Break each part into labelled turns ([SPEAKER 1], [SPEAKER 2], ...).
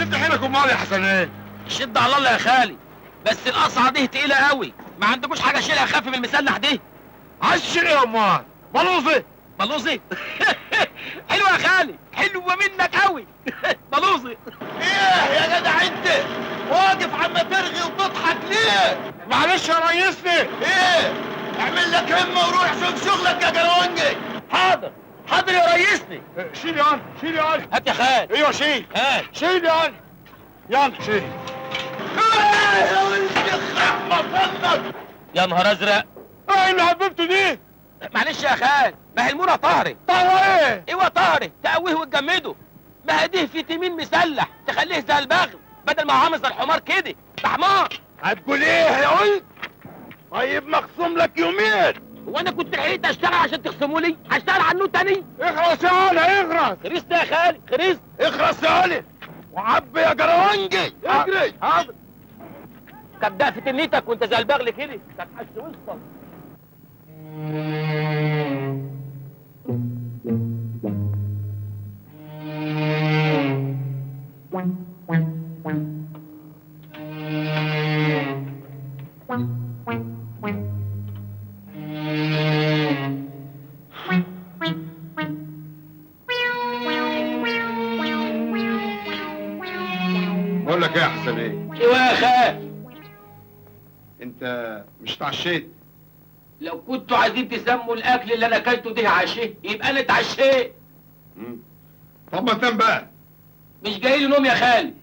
[SPEAKER 1] شد حيلك امال يا حسن ايه؟
[SPEAKER 2] شد على الله يا خالي، بس القصعه دي تقيله قوي، ما عندكوش حاجه اشيلها اخف من المسلح دي؟
[SPEAKER 1] عايز تشيل ايه امال؟ بلوزي
[SPEAKER 2] بلوزي حلوه يا خالي، حلوه منك قوي بلوزي.
[SPEAKER 3] ايه يا جدع انت واقف عم ترغي وتضحك ليه؟
[SPEAKER 1] معلش يا ريسني.
[SPEAKER 3] ايه؟ اعمل لك همه وروح شوف شغلك يا جرونجي.
[SPEAKER 2] حاضر حاضر يا ريسني.
[SPEAKER 1] شيل يا علي، شيل يا علي.
[SPEAKER 2] هات يا خالي.
[SPEAKER 1] ايوه شيل.
[SPEAKER 2] هات.
[SPEAKER 1] شيل يا علي. يلا شيل.
[SPEAKER 3] ايه يا ولد الخحمه فنك.
[SPEAKER 2] يا نهار ازرق.
[SPEAKER 1] ايه اللي حببته دي؟
[SPEAKER 2] معلش يا خال، ما هي المونه طهرت.
[SPEAKER 1] طهوه ايه؟
[SPEAKER 2] ايوه طهرت، تقويه وتجمده. ما هديه فيتامين مسلح تخليه زي البغل، بدل ما هو عامل زي الحمار كده، ده حمار.
[SPEAKER 3] هتقول ايه يا ولد؟ طيب مخصوم لك يومين.
[SPEAKER 2] هو انا كنت لحقت اشتغل عشان تخصموا لي؟ هشتغل عنه تاني؟
[SPEAKER 1] اخرس يا علي اخرس.
[SPEAKER 2] خرست يا خالي، خرست.
[SPEAKER 3] اخرس يا ولد وعبي يا جرونجي اجري.
[SPEAKER 2] حاضر. كبدأ في تنيتك وانت زي البغل كده، كانت حش وسطك.
[SPEAKER 1] بقول لك ايه يا حسن ايه؟
[SPEAKER 2] ايوه يا خال.
[SPEAKER 1] انت مش اتعشيت؟
[SPEAKER 2] لو كنتوا عايزين تسموا الاكل اللي انا اكلته ده عشاء يبقى انا اتعشيت.
[SPEAKER 1] طب ما تنام بقى.
[SPEAKER 2] مش جاي لي نوم يا خالي.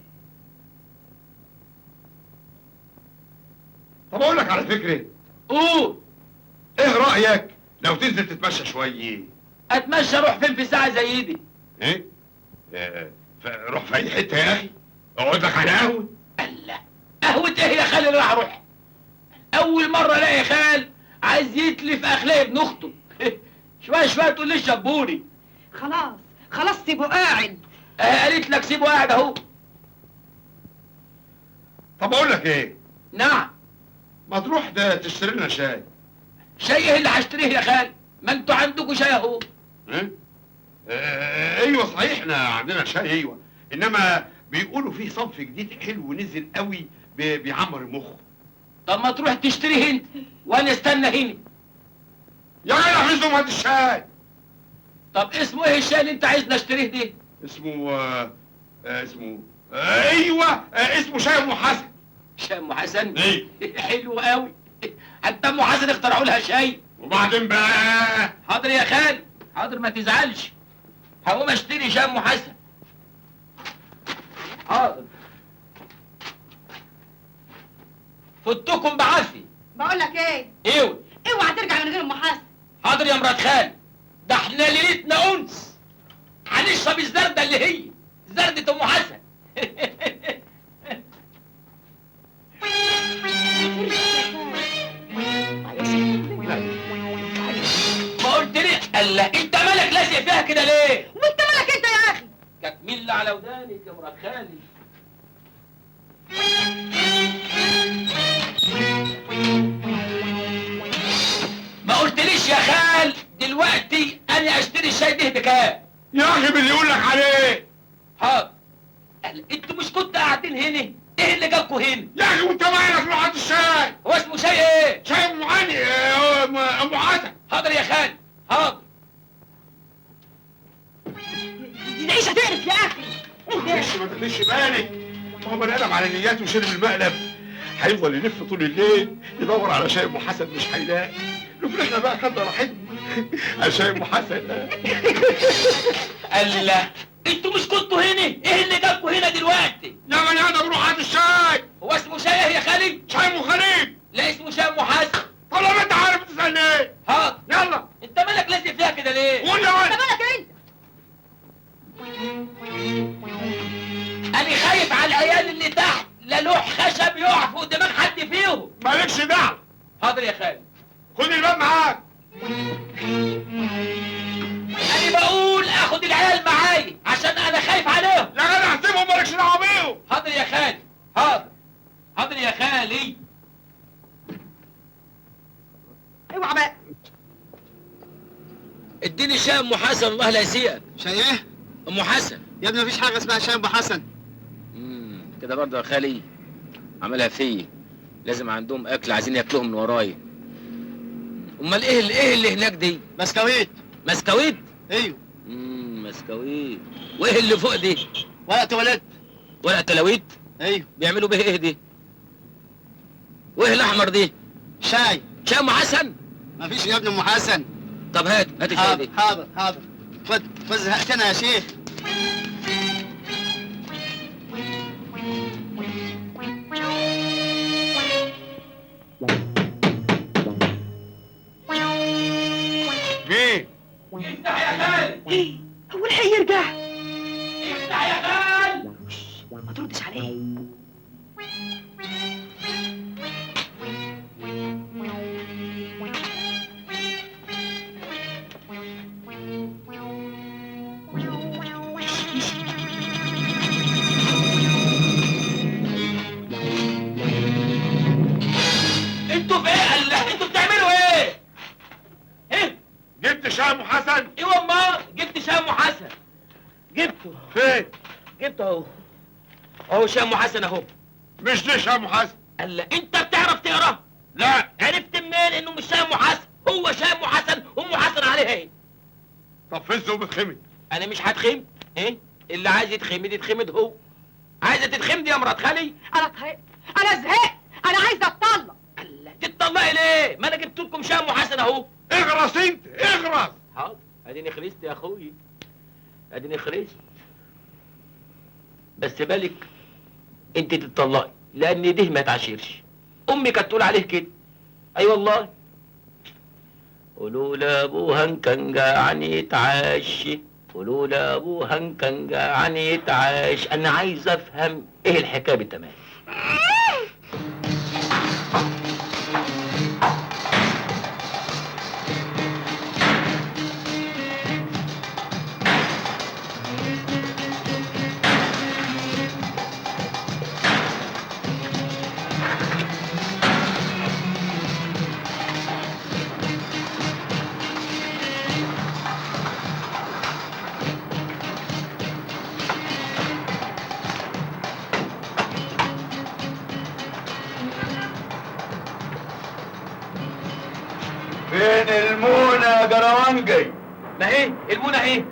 [SPEAKER 1] طب اقول لك على فكره.
[SPEAKER 2] قول.
[SPEAKER 1] ايه رايك لو تنزل تتمشى شويه؟
[SPEAKER 2] اتمشى اروح فين في ساعه زي دي؟
[SPEAKER 1] ايه؟ روح في اي حته يا اخي. اقعد لك على قهوه.
[SPEAKER 2] الله، قهوه ايه يا خالي اللي راح اروح؟ اول مره الاقي خال عايز يتلف اخلاق ابن اخته شويه شويه تقول لي شبوني.
[SPEAKER 4] خلاص خلاص سيبه قاعد.
[SPEAKER 2] قالت لك سيبه قاعد اهو.
[SPEAKER 1] طب اقول لك ايه؟
[SPEAKER 2] نعم.
[SPEAKER 1] ما تروح ده تشتري لنا شاي.
[SPEAKER 2] شاي ايه اللي هشتريه يا خال؟ ما انتوا عندكم شاي اهو.
[SPEAKER 1] ايه؟ ايوه صحيح احنا عندنا شاي ايوه، انما بيقولوا فيه صنف جديد حلو نزل قوي بيعمر المخ.
[SPEAKER 2] طب ما تروح تشتريه انت وانا استنى هنا.
[SPEAKER 1] يا جدع حزم هات الشاي.
[SPEAKER 2] طب اسمه ايه الشاي اللي انت عايزني اشتريه ده؟
[SPEAKER 1] اسمه ايوه اسمه شاي ام حسن.
[SPEAKER 2] شاي ام حسن؟
[SPEAKER 1] ايه؟
[SPEAKER 2] حلو قوي. حتى ام حسن اخترعوا لها شاي.
[SPEAKER 1] وبعدين بقى؟
[SPEAKER 2] حاضر يا خالي، حاضر ما تزعلش. هقوم اشتري شاي ام حسن. حاضر. فتكم بعافيه.
[SPEAKER 4] بقول لك ايه؟
[SPEAKER 2] ايوه.
[SPEAKER 4] اوعى ترجع من غير ام حسن.
[SPEAKER 2] حاضر يا مرات خالي، ده احنا ليلتنا انس. هنشرب الزردة اللي هي زردة ام حسن. ما قلت لي الله، انت مالك لازق فيها كده ليه؟
[SPEAKER 4] وانت مالك انت يا اخي؟
[SPEAKER 2] كانت مين على ودانك يا مرات خالي؟ ما قلتليش يا خال دلوقتي انا اشتري الشاي ده بكام؟
[SPEAKER 1] يا اخي باللي يقول لك عليه.
[SPEAKER 2] حاضر. انتوا مش كنتوا قاعدين هنا؟ ايه اللي جابكوا هنا؟
[SPEAKER 1] يا اخي وانت مالك روح هات الشاي.
[SPEAKER 2] هو اسمه شاي ايه؟
[SPEAKER 1] شاي ام علي ام حسن.
[SPEAKER 2] حاضر يا خال، حاضر.
[SPEAKER 4] دي العيشه تقرف يا اخي.
[SPEAKER 1] معلش ما تاخديش بالك، ما هو بني ادم على نياته وشرب المقلب هيفضل يلف طول الليل يدور على شاي ام حسن مش هيلاقي. لكن احنا بقى خدنا راحتنا على شاي ام حسن.
[SPEAKER 2] الله، انتوا مش كنتوا هنا؟ ايه اللي جابكوا هنا دلوقتي؟
[SPEAKER 1] يا بني ادم روح هات الشاي.
[SPEAKER 2] هو اسمه شاي ايه يا خالي؟
[SPEAKER 1] شاي ام خليل.
[SPEAKER 2] لا اسمه شاي ام حسن.
[SPEAKER 1] طالما انت عارف تسالني ايه.
[SPEAKER 2] حاضر.
[SPEAKER 1] يلا.
[SPEAKER 2] انت مالك لازق فيها كده ليه؟
[SPEAKER 1] قول يا ولد.
[SPEAKER 4] انت مالك انت؟
[SPEAKER 2] انا خايف على العيال اللي تحت، لا لوح خشب يقع فوق دماغ حد فيهم.
[SPEAKER 1] مالكش دعوه.
[SPEAKER 2] حاضر يا خالي.
[SPEAKER 1] خد الباب معاك.
[SPEAKER 2] انا بقول اخد العيال معايا عشان انا خايف عليهم.
[SPEAKER 1] يا جدع سيبهم مالكش دعوه بيهم.
[SPEAKER 2] حاضر يا خالي، حاضر. حاضر يا خالي.
[SPEAKER 4] اوعى بقى.
[SPEAKER 2] اديني شاي ام حسن الله لا يسيئك.
[SPEAKER 5] شاي ايه؟
[SPEAKER 2] ام حسن.
[SPEAKER 5] يا ابني مفيش حاجه اسمها شاي ابو حسن. كده برضه يا خالي عملها فيا. لازم عندهم اكل عايزين ياكلوهم من ورايا. امال ايه اللي هناك دي؟
[SPEAKER 3] مسكويت.
[SPEAKER 5] مسكويت؟
[SPEAKER 3] ايوه.
[SPEAKER 5] مسكويت. وايه اللي فوق دي؟
[SPEAKER 3] ورقة تواليت.
[SPEAKER 5] ورقة تلاويت؟
[SPEAKER 3] ايوه.
[SPEAKER 5] بيعملوا بيه ايه دي؟ وايه الاحمر دي؟
[SPEAKER 3] شاي.
[SPEAKER 5] شاي ام حسن؟
[SPEAKER 3] مفيش يا ابن ام حسن.
[SPEAKER 5] طب هات الشاي
[SPEAKER 3] حاضر
[SPEAKER 5] دي.
[SPEAKER 3] حاضر. خد زهقتنا يا شيخ.
[SPEAKER 1] مين؟
[SPEAKER 2] افتح يا خال.
[SPEAKER 4] هو الحي يرجع؟
[SPEAKER 2] افتح يا خال.
[SPEAKER 4] ما تردش عليه.
[SPEAKER 2] انتوا في ايه؟ الله، انتوا بتعملوا ايه؟ ايه؟
[SPEAKER 1] جبت شاي ام حسن؟
[SPEAKER 2] ايوه امال جبت شاي ام حسن. جبته.
[SPEAKER 1] فين؟
[SPEAKER 2] جبته اهو. اهو شاي ام حسن اهو.
[SPEAKER 1] مش دي شاي ام حسن.
[SPEAKER 2] الله، انت بتعرف تقرا؟
[SPEAKER 1] لا.
[SPEAKER 2] عرفت منين انه مش شاي ام حسن؟ هو شاي ام حسن، ام حسن عليها ايه؟
[SPEAKER 1] طب فين ذوب الخمد؟
[SPEAKER 2] انا مش هتخمد. ايه؟ اللي عايز يتخمد يتخمد هو. عايزه تتخمدي يا مرات خالي؟
[SPEAKER 4] انا طهقت، انا زهقت، انا عايزه اتطلق.
[SPEAKER 2] الله، تتطلقي ليه؟ ما انا جبت لكم شاي ام حسن اهو.
[SPEAKER 1] اغرس انت، اغرس.
[SPEAKER 2] حاضر، اديني خلصت يا اخوي. اديني خلصت. بس بالك انت تتطلقي، لان ده ما تعشرش. امي كانت تقول عليه كده. اي والله. قولوا لابوها ان كان جعان يتعشى، قولوا لابوها ان كان جعان يتعاش. انا عايز افهم ايه الحكايه بالتمام.
[SPEAKER 3] فين المونة يا جراوانجي؟
[SPEAKER 2] ما ايه المونه ايه؟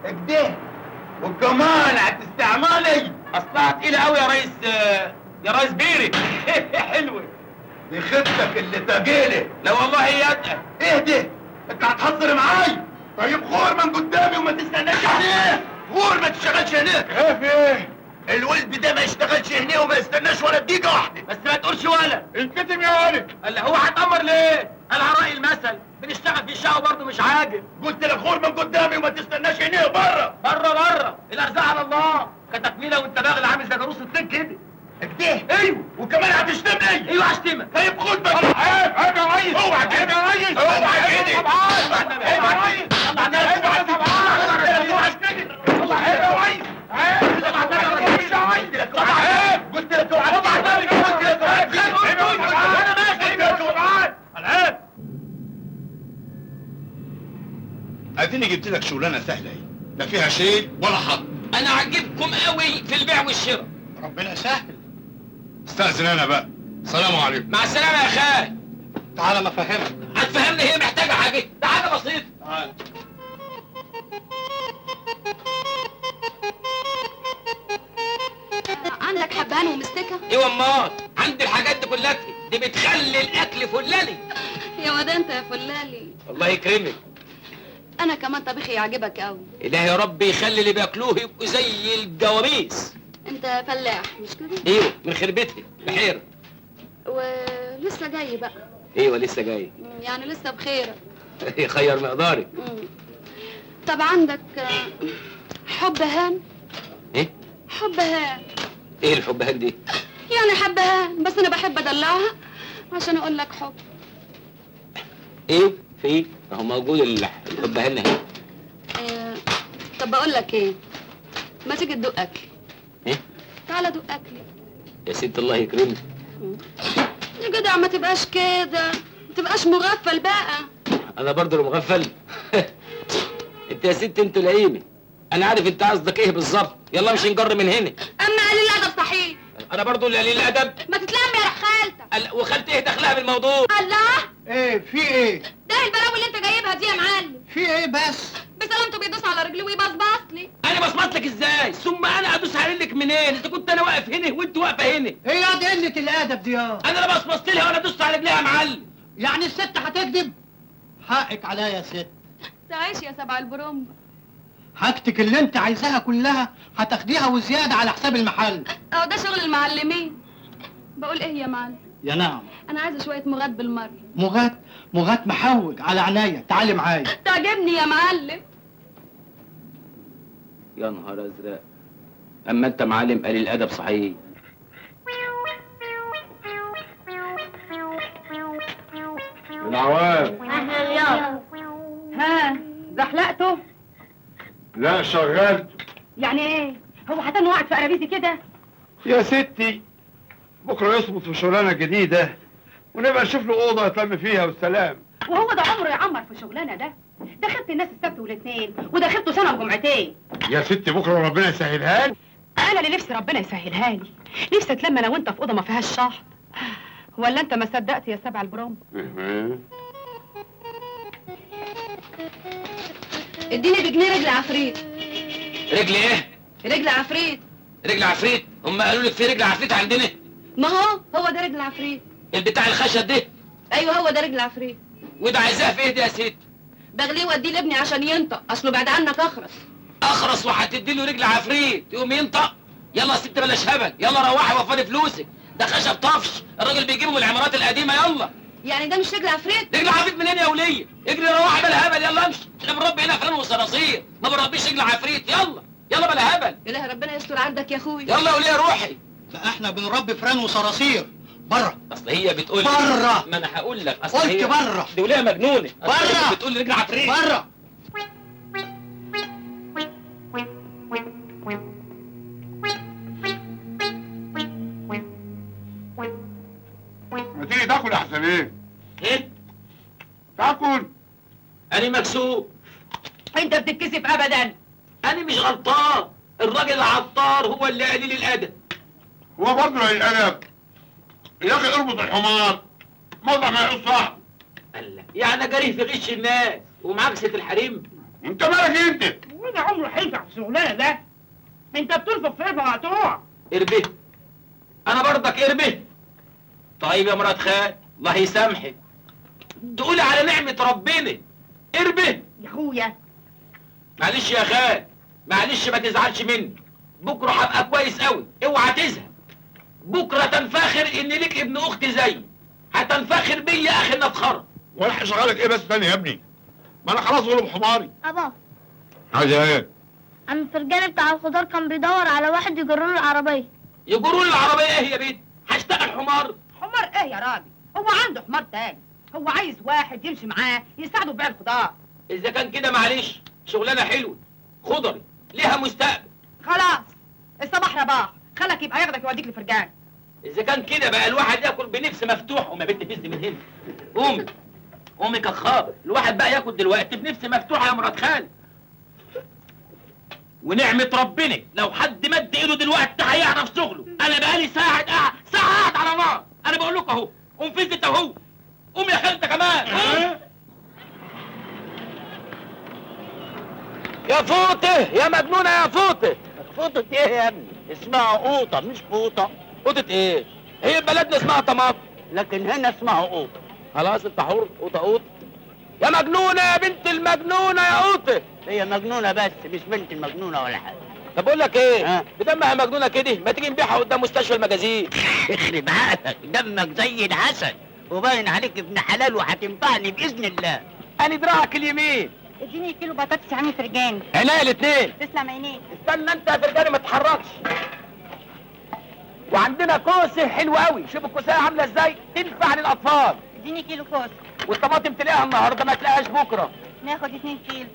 [SPEAKER 3] اكده والكمان هتستعملي.
[SPEAKER 2] اصلها تقيله قوي يا ريس. يا ريس بيري. حلوه.
[SPEAKER 3] دي خدتك اللي تجيلي.
[SPEAKER 2] لا والله هي اتقل.
[SPEAKER 3] ايه ده؟ انت هتهزر معاي؟ طيب غور من قدامي وما تستناش عليه. غور ما تشتغلش هناك.
[SPEAKER 1] ايه في ايه؟
[SPEAKER 3] الولد ده ما يشتغلش هنا وما يستناش ولا دقيقة واحدة.
[SPEAKER 2] بس ما تقولش ولا.
[SPEAKER 1] الكتم يا ولد.
[SPEAKER 2] قال هو هتأمر ليه؟ قال على رأي المثل بنشتغل في الشقة وبرضه مش عاجب.
[SPEAKER 3] قلت لك غور من قدامي وما تستناش هنا بره.
[SPEAKER 2] بره الارزاق على الله. كتكميله وانت باغل عامل زي جاروس الطين كده.
[SPEAKER 3] كده؟
[SPEAKER 2] ايوه.
[SPEAKER 3] وكمان هتشتمني؟
[SPEAKER 2] ايوه هشتمك.
[SPEAKER 3] طيب خد بس.
[SPEAKER 1] عيب يا ريس.
[SPEAKER 3] اوعى كده يا ريس. اوعى كده.
[SPEAKER 2] عيب يا ريس.
[SPEAKER 3] طلع الناس. اوعى كده. طلع عيب يا ريس. عيب. طلع الناس. عيب. قلت لك اوعى.
[SPEAKER 1] العيب. اديني جبت لك شغلانه سهله اهي، لا فيها شيء ولا حظ.
[SPEAKER 2] انا عجبكم قوي في البيع والشراء.
[SPEAKER 1] ربنا يسهل. استاذن انا بقى. السلام عليكم.
[SPEAKER 2] مع السلامه يا خال.
[SPEAKER 3] تعالى ما افهمك.
[SPEAKER 2] هتفهمني هي محتاجه حاجه، ده حاجه بسيطه.
[SPEAKER 3] تعالى.
[SPEAKER 4] عندك حبهان ومستكه؟
[SPEAKER 2] ايوه امال، عندي الحاجات دي كلها. دي بتخلي الاكل فلالي.
[SPEAKER 4] يا واد انت يا فلالي.
[SPEAKER 2] الله يكرمك.
[SPEAKER 4] انا كمان طبيخي يعجبك قوي.
[SPEAKER 2] إلهي يا رب يخلي اللي بياكلوه يبقوا زي الجواميس.
[SPEAKER 4] انت فلاح مش كده؟
[SPEAKER 2] ايوه من خربتها بحيره.
[SPEAKER 4] ولسه جاي بقى.
[SPEAKER 2] ايوه لسه جاي.
[SPEAKER 4] يعني لسه بخيرك.
[SPEAKER 2] يخير مقداري.
[SPEAKER 4] طب عندك حب هان؟
[SPEAKER 2] ايه؟
[SPEAKER 4] حب هان.
[SPEAKER 2] ايه الحبهان دي؟
[SPEAKER 4] يعني حبهان بس انا بحب ادلعها عشان اقول لك حب.
[SPEAKER 2] ايه؟ في اهو موجود الحبهان اهي.
[SPEAKER 4] طب بقول لك ايه؟ ما تيجي تدوق اكل.
[SPEAKER 2] ايه؟
[SPEAKER 4] تعالى دوق اكلي.
[SPEAKER 2] يا ست الله يكرمك.
[SPEAKER 4] يا جدع ما تبقاش كده، ما تبقاش مغفل بقى.
[SPEAKER 2] انا برضه المغفل. انت يا ست انت لئيمه. انا عارف انت قصدك ايه بالظبط. يلا مش نجر من هنا.
[SPEAKER 4] اما قال الادب صحيح.
[SPEAKER 2] انا برضو اللي قليل الادب.
[SPEAKER 4] ما تتلم يا روح خالتك.
[SPEAKER 2] وخالتي ايه دخلها بالموضوع؟
[SPEAKER 4] الله،
[SPEAKER 3] ايه في ايه؟
[SPEAKER 4] ده البلاوي اللي انت جايبها دي يا معلم.
[SPEAKER 3] في ايه بس؟
[SPEAKER 4] بسلامته بيدوس على رجلي ويبصبص لي.
[SPEAKER 2] انا بصمت لك ازاي؟ ثم انا ادوس على رجلك منين؟ اذا كنت انا واقف هنا وانت واقفه هنا.
[SPEAKER 3] ايه يا دي قله الادب دي يا؟
[SPEAKER 2] انا لا بصمت لها ولا دوست على رجليها يا معلم.
[SPEAKER 3] يعني الست هتكذب؟ حقك عليا يا ست.
[SPEAKER 4] تعيش يا سبع البرومبا.
[SPEAKER 3] حاجتك اللي انت عايزاها كلها هتاخديها وزياده على حساب المحل.
[SPEAKER 4] اهو ده شغل المعلمين. بقول ايه يا معلم؟
[SPEAKER 3] يا نعم.
[SPEAKER 4] انا عايزه شويه مغات بالمره.
[SPEAKER 3] مغات محوج على عينيا، تعالي معايا.
[SPEAKER 4] تعجبني يا معلم.
[SPEAKER 2] يا نهار ازرق، اما انت معلم قليل الادب صحيح.
[SPEAKER 1] العوام.
[SPEAKER 4] اهلا يا. ها زحلقته؟
[SPEAKER 1] لا شغلته.
[SPEAKER 4] يعني ايه؟ هو هتنو قاعد في قرابيزي كده؟
[SPEAKER 1] يا ستي بكره يصمت في شغلانه جديده ونبقى نشوف له اوضه يتلم فيها والسلام.
[SPEAKER 6] وهو ده عمره يعمر في شغلانه ده؟ دخلت الناس السبت والاثنين ودخلته سنه وجمعتين.
[SPEAKER 1] يا ستي بكره ربنا يسهلها لي.
[SPEAKER 6] انا اللي نفسي ربنا يسهلها لي، نفسي اتلم انا وانت في اوضه ما فيهاش شحط. ولا انت ما صدقت يا سبع البروم؟
[SPEAKER 4] اديني بجنيه رجل عفريت.
[SPEAKER 2] رجل ايه؟
[SPEAKER 4] رجل عفريت.
[SPEAKER 2] رجل عفريت؟ هم قالوا لك في رجل عفريت عندنا؟
[SPEAKER 4] ما هو ده رجل عفريت.
[SPEAKER 2] البتاع الخشب ده؟
[SPEAKER 4] ايوه هو ده رجل عفريت.
[SPEAKER 2] وده عايزاه في ايه ده يا ست؟
[SPEAKER 4] بغليه واديه لابني عشان ينطق، اصله بعد عنك اخرس.
[SPEAKER 2] اخرس وهتدي له رجل عفريت يقوم ينطق؟ يلا يا ست بلاش هبل، يلا روحي وفري فلوسك، ده خشب طفش، الراجل بيجيبه من العمارات القديمه. يلا.
[SPEAKER 4] يعني ده مش رجل عفريت؟
[SPEAKER 2] رجل عفريت منين يا وليه؟ اجري روحي بلا هبل، يلا امشي، احنا بنربي هنا فلان وصراصير، ما بنربيش رجل عفريت. يلا يلا بلا هبل.
[SPEAKER 4] اله ربنا يستر عندك يا اخوي.
[SPEAKER 2] يلا يا وليه روحي.
[SPEAKER 3] لا احنا بنربي فران وصراصير. بره.
[SPEAKER 2] اصل هي بتقول
[SPEAKER 3] بره.
[SPEAKER 2] ما انا هقول لك، اصل
[SPEAKER 3] قلت
[SPEAKER 2] هي
[SPEAKER 3] بره.
[SPEAKER 2] دي وليه مجنونه. أصل
[SPEAKER 3] بره.
[SPEAKER 2] هي بتقول رجل عفريت.
[SPEAKER 3] بره.
[SPEAKER 1] ما تيجي تاكل يا حسن ايه؟
[SPEAKER 2] ايه؟
[SPEAKER 1] تاكل.
[SPEAKER 2] انا مكسوف.
[SPEAKER 6] انت بتتكسف ابدا.
[SPEAKER 2] انا مش غلطان، الراجل العطار هو اللي قليل الادب.
[SPEAKER 1] هو برضه الادب. يا اخي اربط الحمار موضع ما يقص صاحبه.
[SPEAKER 2] قال لك يعني جريه في غش الناس ومعاكسه الحريم.
[SPEAKER 1] انت مالك انت؟
[SPEAKER 6] وده عمره هينفع في الشغلانه ده؟ انت بتنفخ في قربه وهتقع.
[SPEAKER 2] اربه. انا برضك اربه. طيب يا مرات خال الله يسامحك، تقولي على نعمة ربنا اربه.
[SPEAKER 6] يا اخويا
[SPEAKER 2] معلش يا خال، معلش ما تزعلش مني، بكره هبقى كويس قوي، اوعى تزهق. بكره تنفخر ان ليك ابن اختي زيي، هتنفخر بيا يا اخي نفخره.
[SPEAKER 1] وانا هشغلك ايه بس تاني يا ابني؟ ما انا خلاص غلب حماري.
[SPEAKER 7] أبا،
[SPEAKER 1] عايز ايه؟
[SPEAKER 7] عم الفرجاني بتاع الخضار كان بيدور على واحد يجر له العربية.
[SPEAKER 2] يجروا لي العربيه ايه يا بنت؟ هشتغل حمار؟
[SPEAKER 6] حمار ايه يا راجل؟ هو عنده حمار تاني، هو عايز واحد يمشي معاه يساعده في بيع الخضار.
[SPEAKER 2] اذا كان كده معلش، شغلانه حلوه خضري ليها مستقبل.
[SPEAKER 6] خلاص الصباح رباح، خلك يبقى ياخدك يوديك لفرجان.
[SPEAKER 2] اذا كان كده بقى الواحد ياكل بنفس مفتوح. وما بنت فز من هنا، قومي قومي كخابر، الواحد بقى ياكل دلوقتي بنفس مفتوحه يا مرات خالد. ونعمة ربنا لو حد مد ايده دلوقتي هيعرف شغله. انا بقالي ساعة قاعد على نار، انا بقول لكم اهو، قوم فز انت اهو، قوم يا خالد انت كمان قوم. يا فوطه يا مجنونه يا فوطه.
[SPEAKER 8] فوطة ايه يا ابني؟ اسمها قوطة مش فوطة.
[SPEAKER 2] فوطه ايه؟ هي بلدنا اسمها طماط،
[SPEAKER 8] لكن هنا اسمها قوطة.
[SPEAKER 2] خلاص انت حر. قوطه قوطه يا مجنونه يا بنت المجنونه يا قوطه.
[SPEAKER 8] هي مجنونة بس مش بنت المجنونة ولا حاجة.
[SPEAKER 2] طب اقول لك ايه؟
[SPEAKER 8] ها؟
[SPEAKER 2] بدمها مجنونه كده ما تيجي نبيعها قدام مستشفى المجازين.
[SPEAKER 8] اخرب عقلك، دمك زي العسل وباين عليك ابن حلال وهتنفعني بإذن الله.
[SPEAKER 2] انا دراعك اليمين.
[SPEAKER 7] اديني كيلو بطاطس يا عم فرجاني.
[SPEAKER 2] عينيا الاثنين.
[SPEAKER 7] تسلم عينيك.
[SPEAKER 2] استنى انت يا فرجاني ما تتحركش. وعندنا كوسه حلوه قوي، شوف الكوسه عامله ازاي، تنفع للاطفال.
[SPEAKER 7] اديني كيلو كوس.
[SPEAKER 2] والطماطم تلاقيها النهارده ما تلاقيهاش بكره.
[SPEAKER 7] ناخد 2 كيلو.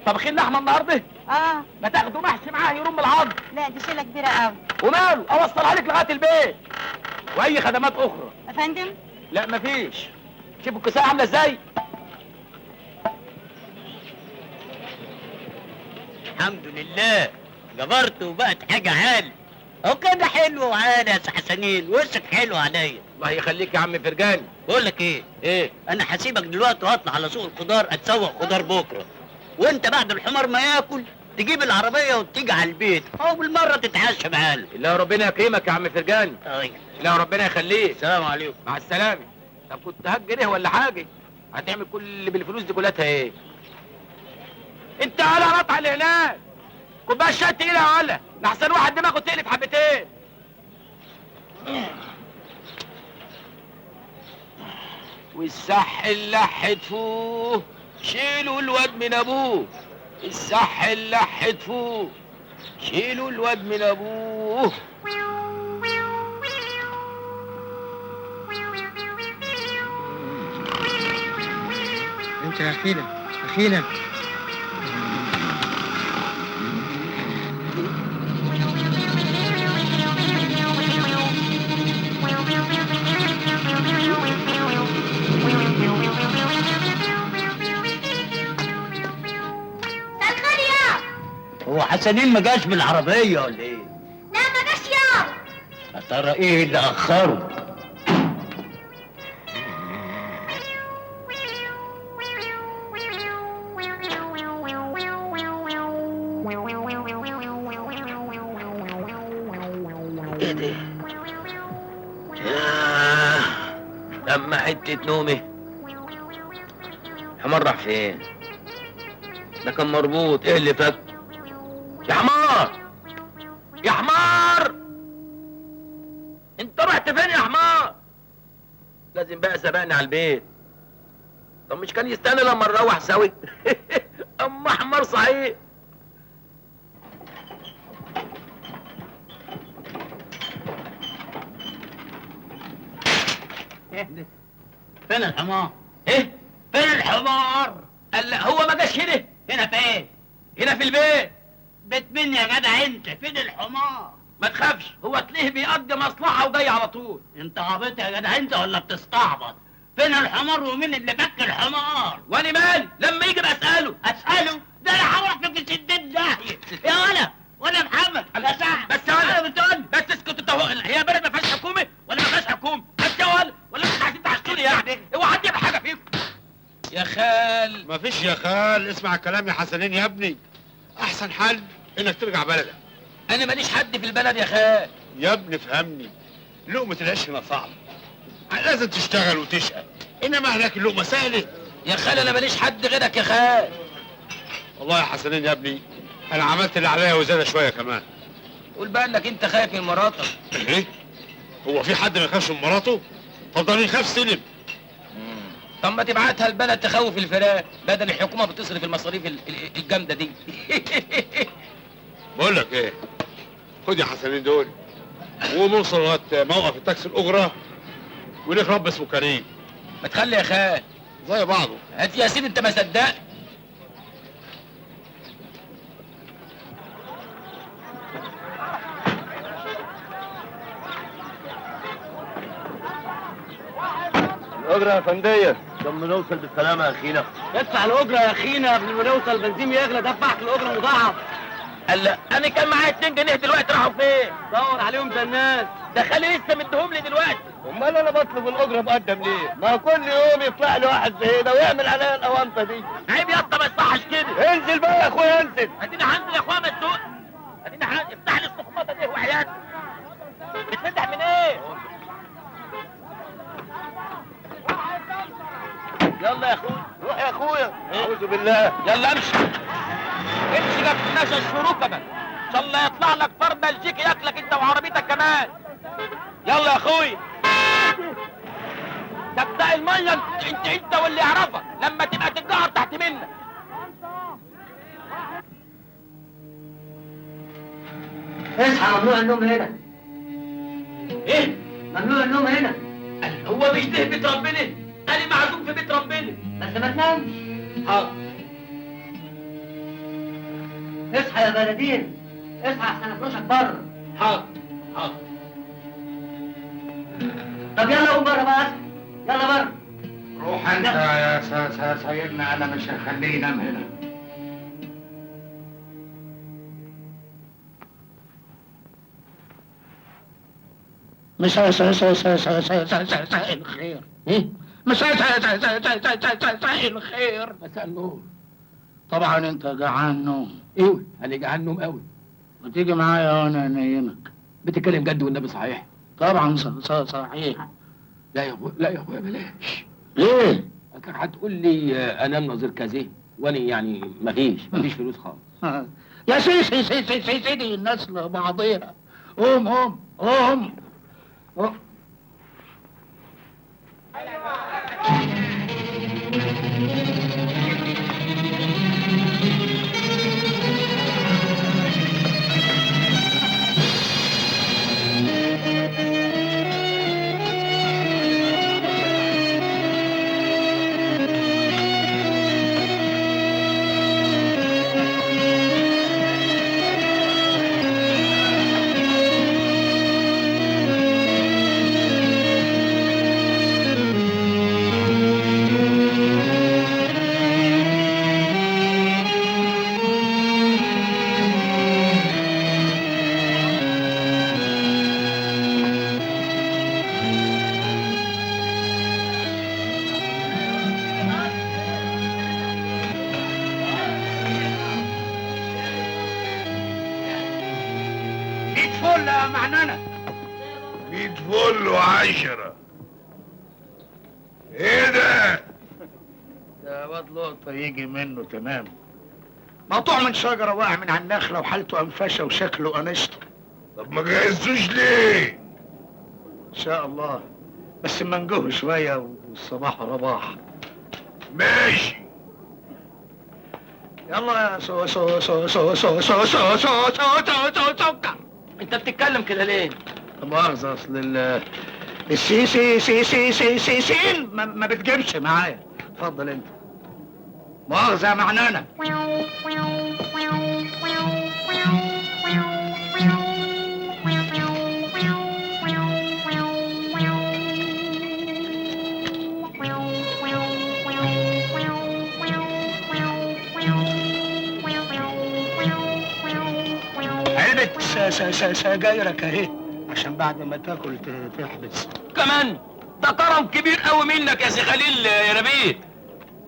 [SPEAKER 2] طبخين لحمه النهارده؟
[SPEAKER 7] اه.
[SPEAKER 2] ما تاخدوا محشي معاه يرم العظم.
[SPEAKER 7] لا دي شيله كبيره قوي.
[SPEAKER 2] وماله، اوصلها لك لغايه البيت. واي خدمات اخرى.
[SPEAKER 7] يا فندم.
[SPEAKER 2] لا مفيش. شوف الكوسه عامله ازاي.
[SPEAKER 8] الحمد لله جبرت وبقت حاجة عال. هو كده حلو معانا يا حسنين، وشك حلو عليا.
[SPEAKER 2] الله يخليك يا عم فرجاني.
[SPEAKER 8] بقول لك ايه؟
[SPEAKER 2] ايه؟
[SPEAKER 8] انا هسيبك دلوقتي واطلع على سوق الخضار اتسوق خضار بكره، وانت بعد الحمار ما ياكل تجيب العربيه وتيجي على البيت او بالمره تتعشى معانا.
[SPEAKER 2] لا ربنا يكرمك يا عم فرجاني.
[SPEAKER 8] طيب
[SPEAKER 2] لا ربنا يخليك.
[SPEAKER 8] السلام عليكم.
[SPEAKER 2] مع السلامه. طب كنت هتجري ولا حاجه؟ هتعمل كل اللي بالفلوس دي كلها ايه؟ انت على قطع اللي هناك كوبايه شاي تقيله ولا لحسن واحد دماغه تقلب حبتين. والصح اللح تفوه شيلوا الواد من ابوه. الصح اللح تفوه شيلوا الواد من ابوه.
[SPEAKER 3] انت يا اخينا اخينا.
[SPEAKER 7] الخير يا
[SPEAKER 8] هو حسنين ما جاش بالعربيه ولا ايه؟
[SPEAKER 7] لا ما جاش يا
[SPEAKER 8] يا ترى ايه اللي اخره؟
[SPEAKER 2] ايه ده؟ ياه لما حتة نومي. حمار راح فين؟ ده كان مربوط. ايه اللي فك؟ يا حمار يا حمار انت رحت فين يا حمار؟ لازم بقى سبقني على البيت. طب مش كان يستنى لما نروح سوي؟ اما حمار صحيح.
[SPEAKER 8] فين الحمار؟
[SPEAKER 2] ايه؟
[SPEAKER 8] فين الحمار؟
[SPEAKER 2] قال لا هو ما جاش هنا.
[SPEAKER 8] هنا فين؟
[SPEAKER 2] هنا في البيت.
[SPEAKER 8] بيت مين يا جدع انت؟ فين الحمار؟
[SPEAKER 2] ما تخافش هو تلاقيه بيقضي مصلحة وجاي على طول.
[SPEAKER 8] انت عبيط يا جدع انت ولا بتستعبط؟ فين الحمار ومين اللي فك الحمار؟
[SPEAKER 2] وانا مالي لما يجي بسأله.
[SPEAKER 8] اساله؟ ده انا هروح في السدين داهيه يا ولا محمد يا سعد.
[SPEAKER 2] بس انا بتقول بس اسكت انت. هي بلد ما فيهاش حكومه ولا ما فيهاش حكومه؟ بس يا ولا انتوا عايزين تحشوني يعني؟ اوعى حد يعمل حاجه فيكم يا خال.
[SPEAKER 1] مفيش يا خال، اسمع الكلام يا حسنين يا ابني. احسن حل انك ترجع بلدك.
[SPEAKER 2] انا ماليش حد في البلد يا خال.
[SPEAKER 1] يا ابني فهمني، لقمة العيش هنا صعب، لازم تشتغل وتشقى، انما هناك اللقمة سهلة.
[SPEAKER 2] يا خال انا ماليش حد غيرك يا خال.
[SPEAKER 1] والله يا حسنين يا ابني انا عملت اللي عليا وزيادة شوية كمان.
[SPEAKER 2] قول بقى انك انت خايف من مراتك.
[SPEAKER 1] ايه؟ هو في حد ما يخافش من مراته؟ اتفضل يخاف سلم.
[SPEAKER 2] طب ما تبعتها البلد تخوف الفراخ بدل الحكومه بتصرف المصاريف الجامده دي.
[SPEAKER 1] بقول لك ايه، خد يا حسنين دول ونوصل لغايه موقف التاكسي الاجره وليك رب اسمه كريم.
[SPEAKER 2] ما تخلي يا خال
[SPEAKER 1] زي بعضه.
[SPEAKER 2] هات يا سيدي انت ما صدقت.
[SPEAKER 3] الاجره يا فنديه لما نوصل بالسلامه يا اخينا.
[SPEAKER 8] ادفع الاجره يا اخينا قبل ما نوصل بنزين يغلى. دفعت الاجره مضاعف.
[SPEAKER 2] قال لا انا كان معايا 2 جنيه دلوقتي راحوا فين؟
[SPEAKER 8] دور عليهم زي الناس.
[SPEAKER 2] ده خالي لسه مديهم لي دلوقتي.
[SPEAKER 3] امال انا بطلب الاجره مقدم ليه؟ ما كل يوم يطلع لي واحد زي ده ويعمل عليا الاونطه دي.
[SPEAKER 2] عيب يا اسطى ما يصحش كده.
[SPEAKER 3] انزل بقى يا اخويا انزل.
[SPEAKER 2] اديني هنزل يا اخويا ما تسوق. اديني افتح لي الصخمطه دي وحياتك. بتفتح من ايه؟
[SPEAKER 3] يلا يا اخويا روح يا اخويا. اعوذ بالله.
[SPEAKER 2] يلا امشي. امشي ما تستناش الشروكه بقى. ان شاء الله يطلع لك فرد بلجيكي ياكلك انت وعربيتك كمان. يلا يا اخويا. ده بتاع الميه انت واللي يعرفك لما تبقى تتجهر تحت منك.
[SPEAKER 8] اصحى، ممنوع النوم هنا.
[SPEAKER 2] ايه؟
[SPEAKER 8] ممنوع النوم هنا.
[SPEAKER 2] هو مش ده بيت ربنا؟ انا معزوم في بيت ربنا.
[SPEAKER 8] بس ما تنامش.
[SPEAKER 2] حاضر.
[SPEAKER 8] اصحى يا بلدين، اصحى عشان افرشك بره.
[SPEAKER 2] حاضر حاضر.
[SPEAKER 8] طب يلا قوم بره بقى، اصحى يلا بره.
[SPEAKER 3] روح انت يا سيدنا، انا مش هخليه ينام هنا. مساء الخير. مساء الخير.
[SPEAKER 1] مساء النور.
[SPEAKER 3] طبعا انت جعان نوم.
[SPEAKER 1] ايوه انا جعان نوم قوي.
[SPEAKER 3] ما تيجي معايا وانا انيمك.
[SPEAKER 1] بتتكلم جد والنبي صحيح؟
[SPEAKER 3] طبعا صحيح.
[SPEAKER 1] لا يا اخويا لا يا اخويا بلاش.
[SPEAKER 3] ليه؟
[SPEAKER 1] كان هتقول لي انام نظير كذا وانا يعني مفيش فلوس خالص.
[SPEAKER 3] يا سيدي الناس لبعضيها. قوم. فل يا معننة.
[SPEAKER 1] 100 فل و10. ايه ده؟
[SPEAKER 3] ده واد لقطة يجي منه تمام. مقطوع من شجرة واقع من على النخلة وحالته انفشة وشكله قنشته.
[SPEAKER 1] طب ما جهزوش ليه؟
[SPEAKER 3] ان شاء الله، بس اما نجوه شوية والصباح رباح.
[SPEAKER 1] ماشي.
[SPEAKER 3] يلا يا سو سكر.
[SPEAKER 2] انت بتتكلم كده ليه؟
[SPEAKER 3] مؤاخذة اصل السين ما بتجيبش معايا. اتفضل انت. مؤاخذة يا معنانة. علبة سجايرك اهي عشان بعد ما تاكل تحبس.
[SPEAKER 2] كمان ده كرم كبير قوي منك يا سي خليل يا نبيل.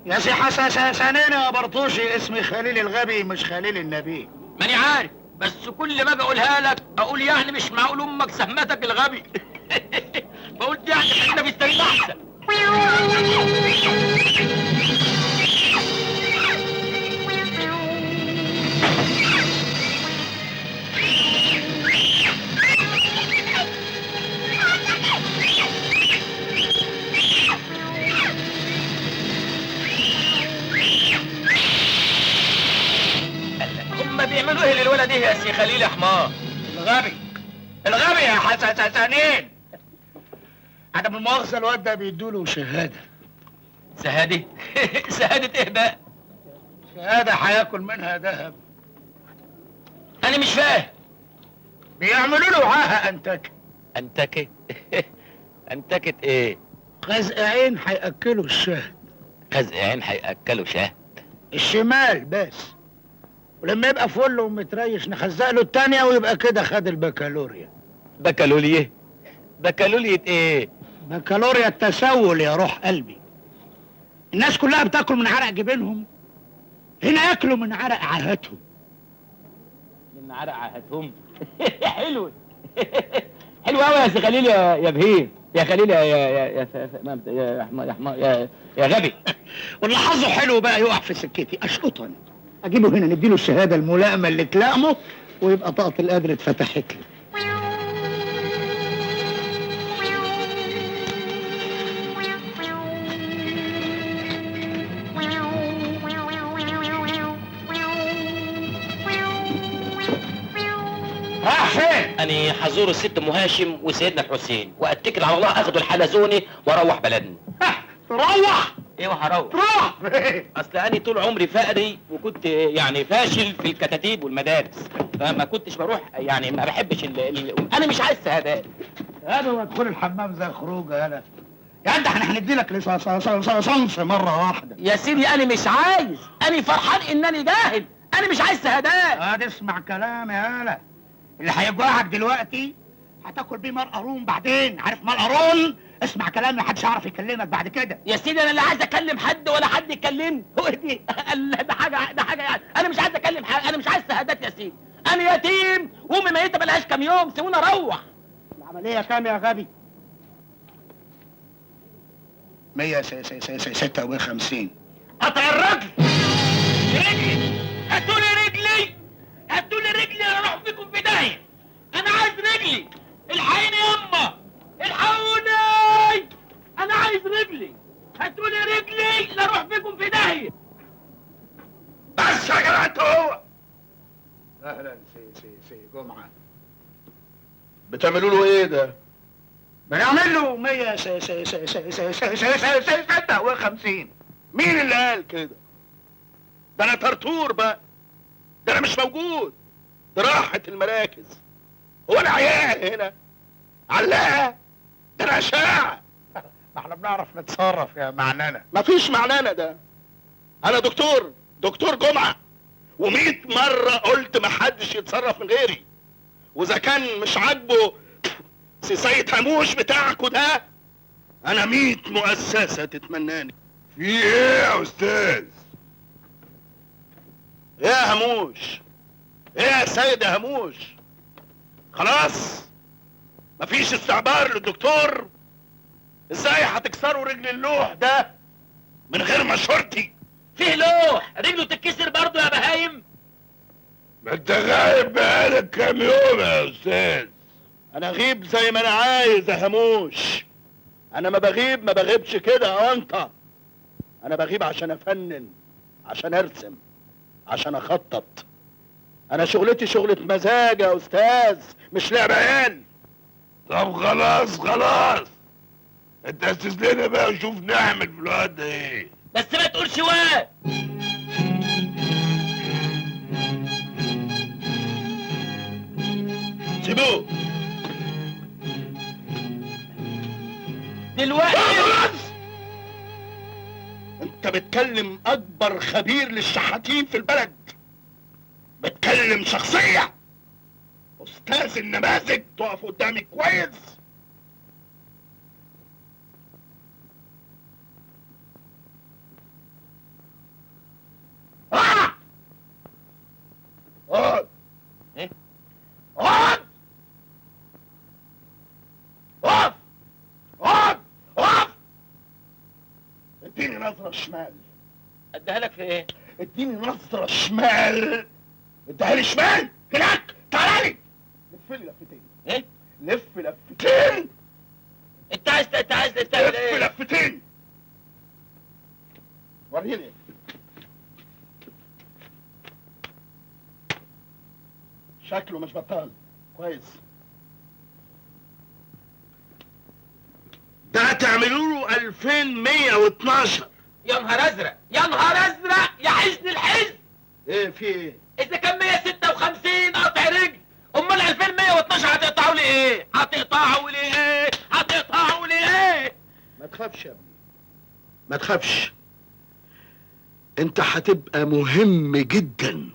[SPEAKER 3] يا سي حسنين يا برطوشي، اسمي خليل الغبي مش خليل النبي.
[SPEAKER 2] ماني عارف، بس كل ما اجي اقولها لك اقول يعني مش معقول امك سهمتك الغبي. بقول يعني خلينا في السرير احسن. هما بيعملوا ايه للولد ايه يا سي خليل يا حمار؟
[SPEAKER 3] الغبي يا حسنين. عدم المؤاخذة الواد ده بيدوله شهادة.
[SPEAKER 2] شهادة؟ شهادة ايه بقى؟
[SPEAKER 3] شهادة هياكل منها ذهب.
[SPEAKER 2] انا مش فاهم.
[SPEAKER 3] بيعملوا له عاهة انتكة.
[SPEAKER 2] انتكت؟ انتكت ايه؟
[SPEAKER 3] خزق عين هياكلوا الشهد.
[SPEAKER 2] خزق عين هياكلوا شهد؟
[SPEAKER 3] الشمال بس، ولما يبقى فل ومتريش نخزق له التانية ويبقى كده خد البكالوريا.
[SPEAKER 2] بكالوريا؟ بكالوريا ايه؟
[SPEAKER 3] بكالوريا التسول يا روح قلبي. الناس كلها بتاكل من عرق جبينهم، هنا ياكلوا من عرق عاهاتهم.
[SPEAKER 2] من عرق عاهاتهم؟ حلو. حلو قوي يا سي خليل يا بهيم، يا خليل يا غبي.
[SPEAKER 3] واللي حظه حلو بقى يقع في سكتي اشقطه انا. اجيبه هنا نديله الشهاده الملائمه اللي تلائمه ويبقى طاقه القدر اتفتحت له. راح فين؟
[SPEAKER 2] أنا حزور الست أم هاشم وسيدنا الحسين وأتكل على الله أخدوا الحلزوني وأروح بلدنا.
[SPEAKER 3] روح!
[SPEAKER 2] ايوه هروح.
[SPEAKER 3] روح!
[SPEAKER 2] اصل انا طول عمري فقري وكنت يعني فاشل في الكتاتيب والمدارس، فما كنتش بروح يعني ما بحبش انا مش عايز شهادات.
[SPEAKER 3] هذا وادخل الحمام زي خروجه يالا. يا انت احنا هندي لك صنف مره واحده.
[SPEAKER 2] يا سيدي انا مش عايز، انا فرحان انني جاهل، انا مش عايز شهادات.
[SPEAKER 3] اسمع كلامي يالا. اللي هيجوعك دلوقتي هتاكل بيه مال قارون بعدين، عارف مال قارون؟ اسمع كلامي، محدش يعرف يكلمك بعد كده.
[SPEAKER 2] يا سيدي انا لا عايز اكلم حد ولا حد يكلمني. هو دي ده حاجه يعني. انا مش عايز اكلم حد، انا مش عايز شهادات يا سيدي. انا يتيم وامي ميته بقالهاش كام يوم، سيبوني اروح.
[SPEAKER 3] العمليه كام يا غبي؟ 156.
[SPEAKER 2] قطع الرجل. رجلي، هاتولي رجلي، هاتولي رجلي انا اروح فيكم في داهيه. انا عايز رجلي، الحقيني يما، الحقوني، انا عايز رجلي، هاتولي رجلي لا اروح فيكم في داهيه.
[SPEAKER 1] بس يا جدع انت هو. اهلا سي جمعه. بتعملوا له ايه ده؟
[SPEAKER 3] بنعمل له 156.
[SPEAKER 1] مين اللي قال كده؟ ده انا طرطور بقى، ده انا مش موجود، ده راحت المراكز. هو انا عيان هنا علاقه؟ ده انا اشاعه.
[SPEAKER 3] ما احنا بنعرف نتصرف يا معنانا.
[SPEAKER 1] مفيش معنانا ده. انا دكتور جمعه، و100 مرة قلت محدش يتصرف من غيري. واذا كان مش عاجبه سيد هموش بتاعكوا ده، انا 100 مؤسسة تتمناني. في ايه يا استاذ؟ ايه يا هموش؟ ايه يا سيد يا هموش؟ خلاص مفيش استعبار للدكتور؟ ازاي هتكسروا رجل اللوح ده من غير مشورتي؟
[SPEAKER 2] فيه لوح رجله تتكسر برضه يا بهايم؟
[SPEAKER 1] ما انت غايب بقالك كام يوم يا استاذ. انا غيب زي ما انا عايز يا هموش. انا ما بغيبش كده يا انت. انا بغيب عشان افنن، عشان ارسم، عشان اخطط. انا شغلتي شغلة مزاج يا استاذ، مش لعب عيال. طب خلاص انت استاذ لنا بقى وشوف نعمل في الوقت ده ايه.
[SPEAKER 2] بس ما تقولش واد.
[SPEAKER 1] سيبوه
[SPEAKER 2] دلوقتي.
[SPEAKER 1] خلاص انت بتكلم اكبر خبير للشحاتين في البلد، بتكلم شخصية استاذ النماذج تقف قدامي كويس. اقعد.
[SPEAKER 2] ايه؟
[SPEAKER 1] اقعد. اديني نظرة شمال.
[SPEAKER 2] اديها لك في ايه؟
[SPEAKER 1] اديني نظرة شمال. اديها لي شمال هناك. تعالى لي. لف لي لفتين.
[SPEAKER 2] ايه؟
[SPEAKER 1] لف لفتين.
[SPEAKER 2] انت عايز تعمل ايه؟
[SPEAKER 1] لف لفتين. وريني. شكله مش بطال. كويس. ده تعملوا له 2112.
[SPEAKER 2] يا نهار ازرق، يا نهار ازرق يا حزن الحزن.
[SPEAKER 1] ايه في ايه؟
[SPEAKER 2] اذا كان 156 قطع رجل، امال 2112 هتقطعوا لي ايه؟ هتقطعوا لي ايه؟ هتقطعوا لي ايه؟
[SPEAKER 1] ما تخافش يا ابني، ما تخافش. انت هتبقى مهم جدا.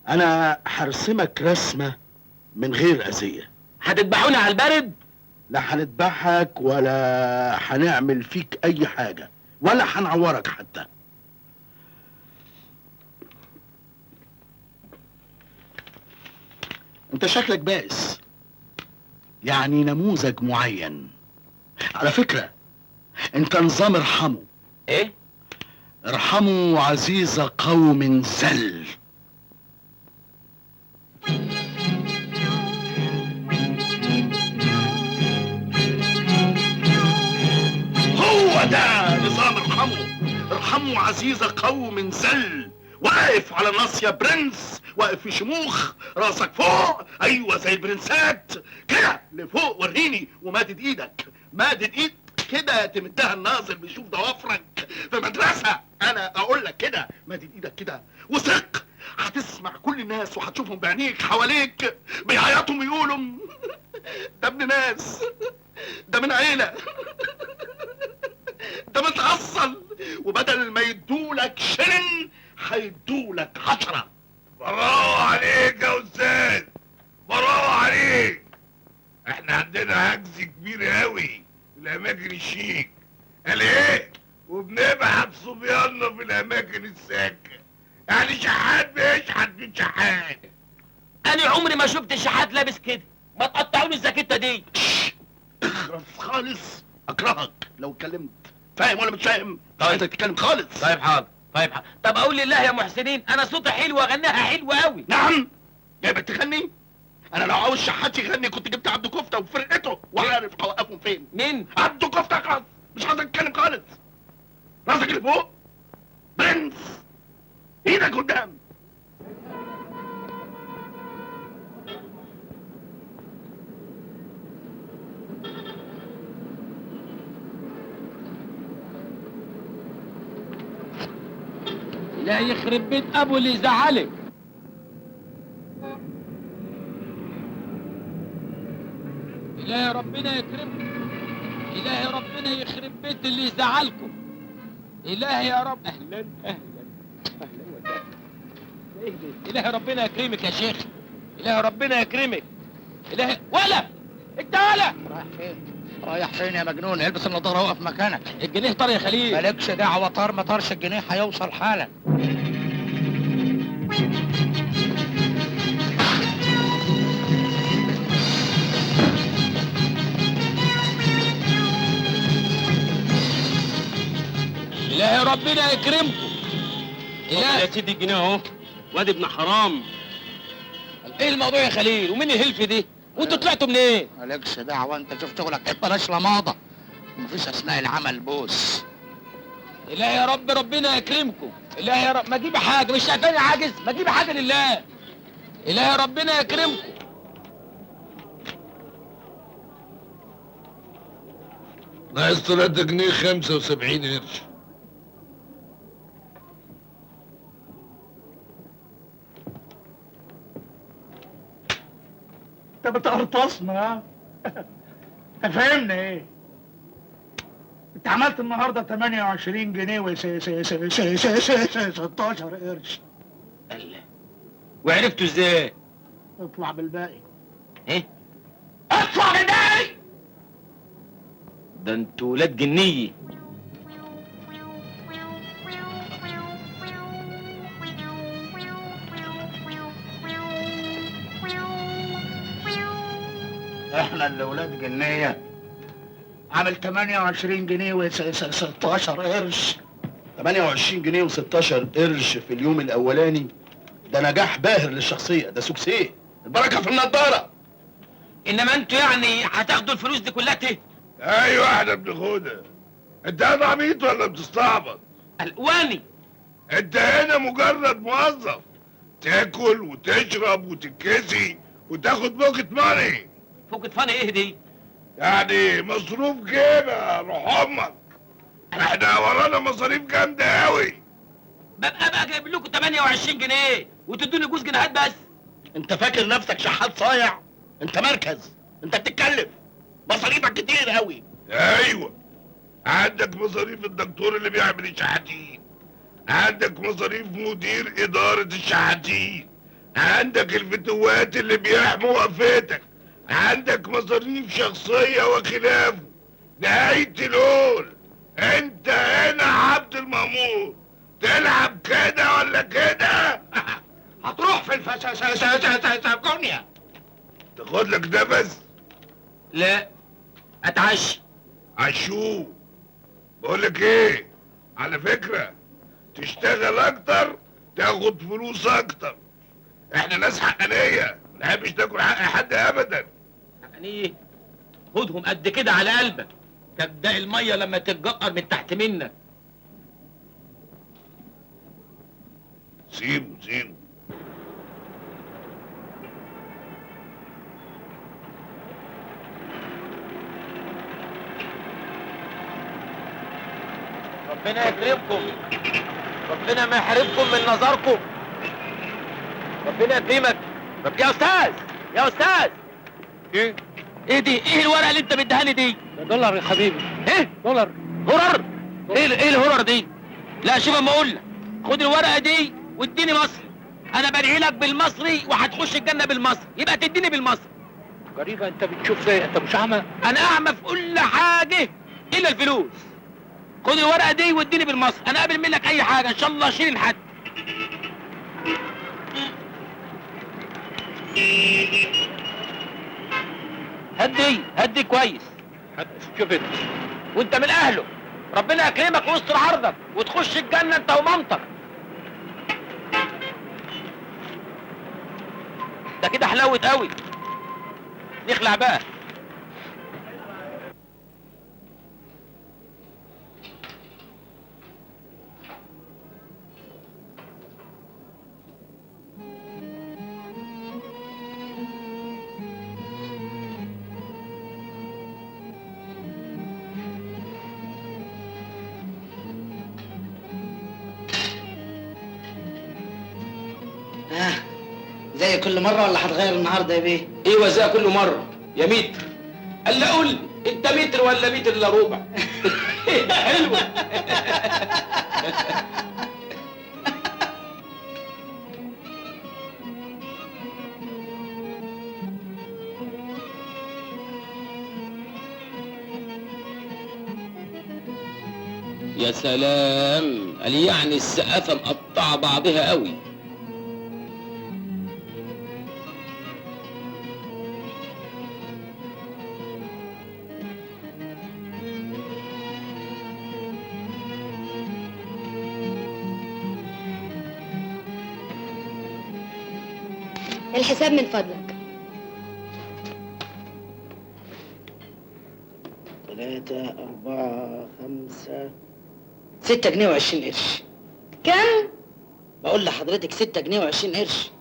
[SPEAKER 1] انا هرسمك رسمة من غير اذية.
[SPEAKER 2] هتذبحوني على البرد؟
[SPEAKER 1] لا هنذبحك ولا هنعمل فيك اي حاجة ولا هنعورك حتى. انت شكلك بائس، يعني نموذج معين. على فكرة انت نظام ارحموا.
[SPEAKER 2] ايه؟
[SPEAKER 1] ارحموا عزيز قوم زل. هو ده نظام ارحموا. ارحموا عزيز قوم زل. واقف على الناصية برنس، واقف في شموخ، راسك فوق، ايوه زي البرنسات كده لفوق. وريني. ومادد ايدك، مادد ايد كده تمدها الناظر بيشوف ضوافرك في مدرسة. انا اقول لك كده، مادد ايدك كده وثق. هتسمع كل الناس وهتشوفهم بعينيك حواليك بيعيطوا ويقولوا ده ابن ناس، ده من عيلة، ده متأصل. وبدل ما يدولك شلن هيدولك 10. برافو عليك يا استاذ، برافو عليك. احنا عندنا عجز كبير قوي في الاماكن الشيك. قال ايه؟ وبنبعت صبياننا في الاماكن الساكنه. يعني شحات بيشحت من شحات.
[SPEAKER 2] انا عمري ما شفت شحات لابس كده. ما تقطعوني الزاكيته دي.
[SPEAKER 3] اخرس خالص، اكرهك لو اتكلمت. فاهم ولا مش فاهم؟
[SPEAKER 2] طيب.
[SPEAKER 3] عايزك تتكلم خالص.
[SPEAKER 2] طيب حاضر، طيب حاضر. طب اقول لله يا محسنين انا صوتي حلو واغنيها حلوه قوي.
[SPEAKER 3] نعم، جايبك تغني؟ انا لو عاوز شحات يغني كنت جبت عبده كفته وفرقته وعارف اوقفهم فين.
[SPEAKER 2] مين؟
[SPEAKER 3] عبده كفته خالص، مش عايزك تتكلم خالص. راسك اللي فوق برنس، ايدك قدام.
[SPEAKER 2] لا يخرب بيت ابو اللي زعلك. إلهي ربنا يكرمكم، إلهي ربنا يخرب بيت اللي زعلكم. إلهي يا رب. أهلا أهلا أهلا وسهلا. إيه ده؟ إلهي ربنا يكرمك يا شيخ، إلهي ربنا يكرمك. إلهي ولا أنت ولا
[SPEAKER 8] رايح فين؟ رايح فين يا مجنون؟ البس النضاره وقف مكانك.
[SPEAKER 2] الجنيه طار يا خليل.
[SPEAKER 8] مالكش دعوه، طار ما طارش الجنيه هيوصل حالا.
[SPEAKER 2] إلهي ربنا يكرمكم. إلهي
[SPEAKER 9] يا سيدي الجنيه اهو، واد ابن حرام.
[SPEAKER 2] إيه الموضوع يا خليل؟ ومين الهلف دي؟ وأنتوا طلعتوا منين؟
[SPEAKER 8] مالكش دعوه، انت شوف شغلك، بلاش لماضه. مفيش اثناء العمل بوس.
[SPEAKER 2] إلهي يا رب ربنا يكرمكم. إلهي يا رب ما تجيب حاجة، مش شايفاني عاجز؟ ما تجيب حاجة لله. إلهي ربنا يكرمكم.
[SPEAKER 1] ناقص 3 جنيه 75 قرش.
[SPEAKER 3] انت بتقرطصنا. انت فاهمني ايه؟ انت عملت النهارده 28 جنيه و 16 قرش.
[SPEAKER 2] الله. وعرفتوا ازاي؟
[SPEAKER 3] اطلع بالباقي.
[SPEAKER 2] ايه؟ اطلع بالباقي؟ ده انتوا ولاد جنيه.
[SPEAKER 3] احنا اللي ولاد جنيه. عامل 28 جنيه و 16 قرش.
[SPEAKER 10] 28 جنيه و16 قرش في اليوم الاولاني، ده نجاح باهر للشخصيه، ده سوكسيه. البركه في النضاره.
[SPEAKER 2] انما انتوا يعني هتاخدوا الفلوس دي كلها تهت.
[SPEAKER 1] ايوه احنا بناخدها. انت انا عبيط ولا بتستعبط؟
[SPEAKER 2] الواني.
[SPEAKER 1] انت هنا مجرد موظف، تاكل وتشرب وتتكسي وتاخد بوكت ماني.
[SPEAKER 2] فوقت فاني ايه دي؟
[SPEAKER 1] يعني مصروف جيبه روح امك. احنا ورانا مصاريف جامده قوي.
[SPEAKER 2] ببقى بقى جايب لكم 28 جنيه وتدوني جوز جنيهات بس.
[SPEAKER 3] انت فاكر نفسك شحات صايع؟ انت مركز، انت بتتكلف، مصاريفك كتير قوي.
[SPEAKER 1] ايوه، عندك مصاريف الدكتور اللي بيعمل الشحاتين، عندك مصاريف مدير اداره الشحاتين، عندك الفتوات اللي بيحموا وقفتك، عندك مصاريف شخصيه وخلافه. نهايه الهول انت هنا عبد المأمور، تلعب كده ولا كده؟
[SPEAKER 3] هتروح في الفساسكونيا.
[SPEAKER 1] تاخد لك نفس؟
[SPEAKER 2] لا اتعشى.
[SPEAKER 1] عشوه. بقول لك ايه، على فكره تشتغل اكتر تاخد فلوس اكتر. احنا ناس حقانيه، ما نحبش تاكل حق حد ابدا.
[SPEAKER 2] يعني ايه؟ خدهم قد كده على قلبك، تبدأ الميه لما تتجقر من تحت منك.
[SPEAKER 1] سيبه.
[SPEAKER 2] ربنا يكرمكم، ربنا ما يحرمكم من نظركم، ربنا يكرمك. طب يا استاذ، يا استاذ، ايه دي؟ ايه الورقه اللي انت مديهاني دي؟
[SPEAKER 8] دولار يا حبيبي.
[SPEAKER 2] ايه؟
[SPEAKER 8] دولار.
[SPEAKER 2] هرر؟ ايه الهرر دي؟ لا شوف اما اقول لك، خد الورقه دي واديني مصر. انا بدعي لك بالمصري وهتخش الجنه بالمصري، يبقى تديني بالمصري.
[SPEAKER 8] غريبة، انت بتشوف ايه؟ انت مش اعمى؟
[SPEAKER 2] انا اعمى في كل حاجه الا الفلوس. خد الورقه دي واديني بالمصري، انا قابل منك اي حاجه ان شاء الله شيل حد. هدي كويس.
[SPEAKER 8] شوف انت.
[SPEAKER 2] وانت من اهله، ربنا يكرمك ويستر عرضك وتخش الجنه انت ومامتك. ده كده حلاوه قوي. نخلع بقى.
[SPEAKER 8] زي كل مرة ولا هتغير النهارده يا بيه؟
[SPEAKER 2] ايوه زي كل مره يا متر. قال قول لي انت متر ولا متر الا ربع؟ حلوه. يا سلام، قال يعني السقافه مقطعه بعضها قوي.
[SPEAKER 4] الحساب من فضلك.
[SPEAKER 8] 3 4 5 6 جنيه و20 قرش.
[SPEAKER 4] كم؟
[SPEAKER 8] بقول لحضرتك 6 جنيه و20 قرش.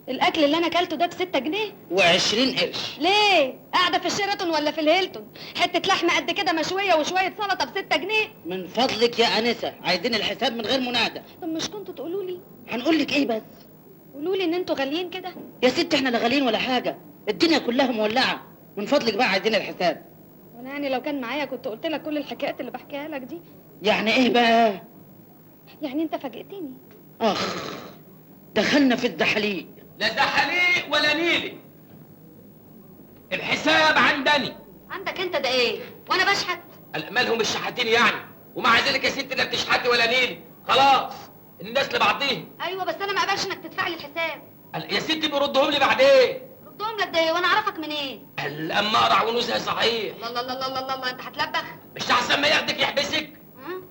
[SPEAKER 4] الاكل اللي انا اكلته ده ب6 جنيه؟
[SPEAKER 8] و20 قرش.
[SPEAKER 4] ليه؟ قاعده في الشيراتون ولا في الهيلتون؟ حته لحمه قد كده مشويه وشويه سلطه ب6 جنيه؟
[SPEAKER 8] من فضلك يا انسه، عايزين الحساب من غير منادى.
[SPEAKER 4] طب مش كنتوا تقولوا لي؟
[SPEAKER 8] هنقول لك ايه بس؟
[SPEAKER 4] قولوا لي ان انتوا غاليين كده.
[SPEAKER 8] يا ست احنا لا غاليين ولا حاجه، الدنيا كلها مولعه. من فضلك بقى عايزين الحساب.
[SPEAKER 4] وانا يعني لو كان معايا كنت قلت لك كل الحكايات اللي بحكيها لك دي.
[SPEAKER 8] يعني ايه بقى؟
[SPEAKER 4] يعني انت فاجئتني.
[SPEAKER 8] اخ، دخلنا في الدحليق.
[SPEAKER 2] لا ده حليق ولا نيلي، الحساب عندني.
[SPEAKER 4] عندك انت ده ايه؟ وانا بشحت؟
[SPEAKER 2] مالهم الشحاتين يعني؟ ومع ذلك يا ست لا بتشحتي ولا نيلي، خلاص الناس لبعضيهم.
[SPEAKER 4] ايوه بس انا ما اقبلش انك تدفع لي الحساب.
[SPEAKER 2] يا ستي بيردهم لي بعدين.
[SPEAKER 4] ردهم لك ده ايه وانا اعرفك منين؟
[SPEAKER 2] اما اقرع ونوزها صحيح.
[SPEAKER 4] الله الله الله الله الله، انت هتلبخ؟
[SPEAKER 2] مش احسن ما ياخدك يحبسك؟
[SPEAKER 4] ها؟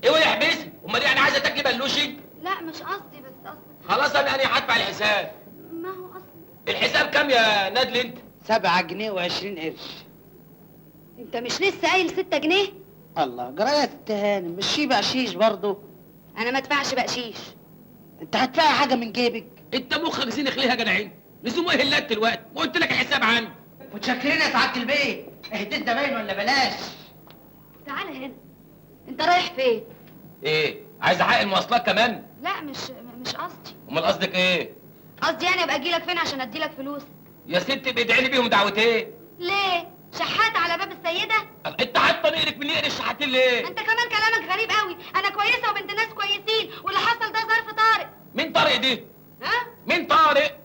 [SPEAKER 2] ايوه يحبسك، امال يعني عايزه تاكلي بلوشي؟
[SPEAKER 4] لا مش قصدي، بس قصدي
[SPEAKER 2] خلاص انا هدفع الحساب.
[SPEAKER 4] ما هو قصدي.
[SPEAKER 2] الحساب كام يا نادل انت؟
[SPEAKER 8] 7 جنيه و20 قرش.
[SPEAKER 4] انت مش لسه قايل 6 جنيه؟
[SPEAKER 8] الله، جرايه يا ست هانم، مش شي بقشيش برضه؟
[SPEAKER 4] انا ما ادفعش بقشيش.
[SPEAKER 8] انت هتدفعي حاجه من جيبك؟
[SPEAKER 2] انت مخك زينخ ليه يا جدعين؟ لزوم ايه اللات دلوقتي؟ ما قلت لك الحساب عندي.
[SPEAKER 8] متشكرين يا سعاده البيت. اهديت زباين ولا بلاش؟
[SPEAKER 4] تعالى هنا. انت رايح فين؟
[SPEAKER 2] ايه؟ عايز حق المواصلات كمان؟
[SPEAKER 4] لا مش قصدي.
[SPEAKER 2] امال قصدك ايه؟
[SPEAKER 4] قصدي يعني ابقى اجي لك فين عشان ادي لك فلوس؟
[SPEAKER 2] يا ستي بيدعي لي بيهم دعوتين.
[SPEAKER 4] ليه؟ شحات على باب السيده؟
[SPEAKER 2] انت حاطه نقرك من نقر الشحاتين ليه؟
[SPEAKER 4] انت كمان كلامك غريب قوي. انا كويسه وبنت ناس كويسين، واللي حصل ده ظرف طارئ.
[SPEAKER 2] مين طارق دي؟
[SPEAKER 4] ها؟
[SPEAKER 2] مين طارق؟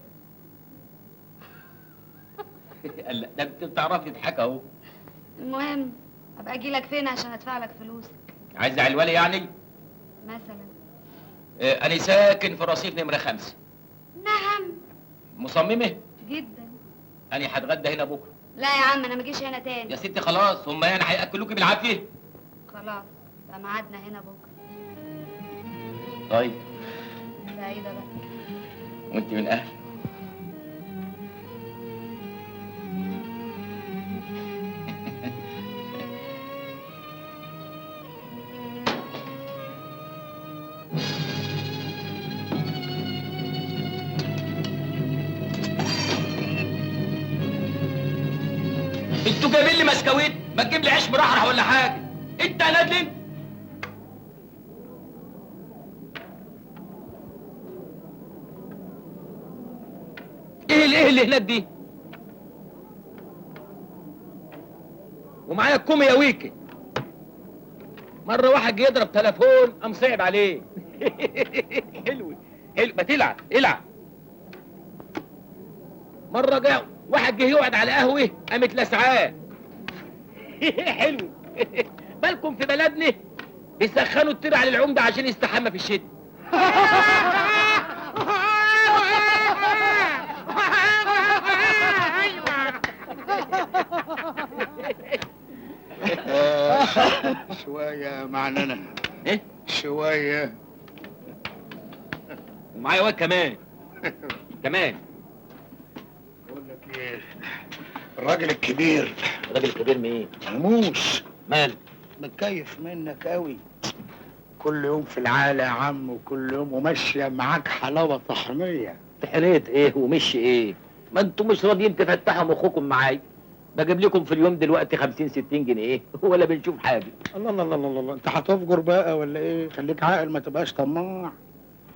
[SPEAKER 2] لا ده انت بتعرفي تضحك اهو.
[SPEAKER 4] المهم ابقى اجي لك فين عشان ادفع لك فلوسك؟
[SPEAKER 2] عايز علوالي يعني؟
[SPEAKER 4] مثلا.
[SPEAKER 2] انا ساكن في رصيف نمره 5.
[SPEAKER 4] نعم.
[SPEAKER 2] مصممه؟
[SPEAKER 4] جدا.
[SPEAKER 2] انا هتغدى هنا بكره.
[SPEAKER 4] لا يا عم انا ما اجيش هنا تاني.
[SPEAKER 2] يا ستي خلاص، هم يعني هياكلوكي بالعافيه؟
[SPEAKER 4] خلاص يبقى ميعادنا هنا بكره.
[SPEAKER 2] طيب.
[SPEAKER 4] سعيده بقى.
[SPEAKER 2] وانت من اهل. انتوا جايبين لي مسكويت، ما تجيب لي عيش مرحرح ولا حاجه. انت يا نادل انت. ايه اللي هناك دي؟ ومعايا الكومي يا ويكي. مره واحد جه يضرب تليفون قام صعب عليه. حلو. حلو، ما تلعب العب. مرة جه واحد جه يقعد على قهوة قامت لسعاه. حلو. بالكم في بلدنا بيسخنوا الطير على العمدة عشان يستحمى في الشتاء.
[SPEAKER 3] شوية معننا.
[SPEAKER 2] ايه؟
[SPEAKER 3] شوية.
[SPEAKER 2] ومعايا واد كمان. كمان.
[SPEAKER 3] بقول لك ايه، الراجل الكبير
[SPEAKER 2] الراجل الكبير مين؟
[SPEAKER 3] مهموش،
[SPEAKER 2] مال؟
[SPEAKER 3] متكيف منك قوي. كل يوم في العالة يا عم، وكل يوم وماشية معاك حلاوة طحنية.
[SPEAKER 2] تحريت ايه ومشي ايه؟ ما انتم مش راضيين تفتحوا مخكم معايا. بجيب لكم في اليوم دلوقتي 50 60 جنيه ولا بنشوف حاجه.
[SPEAKER 3] الله الله الله الله الله، انت هتفجر بقى ولا ايه؟ خليك عاقل ما تبقاش طماع.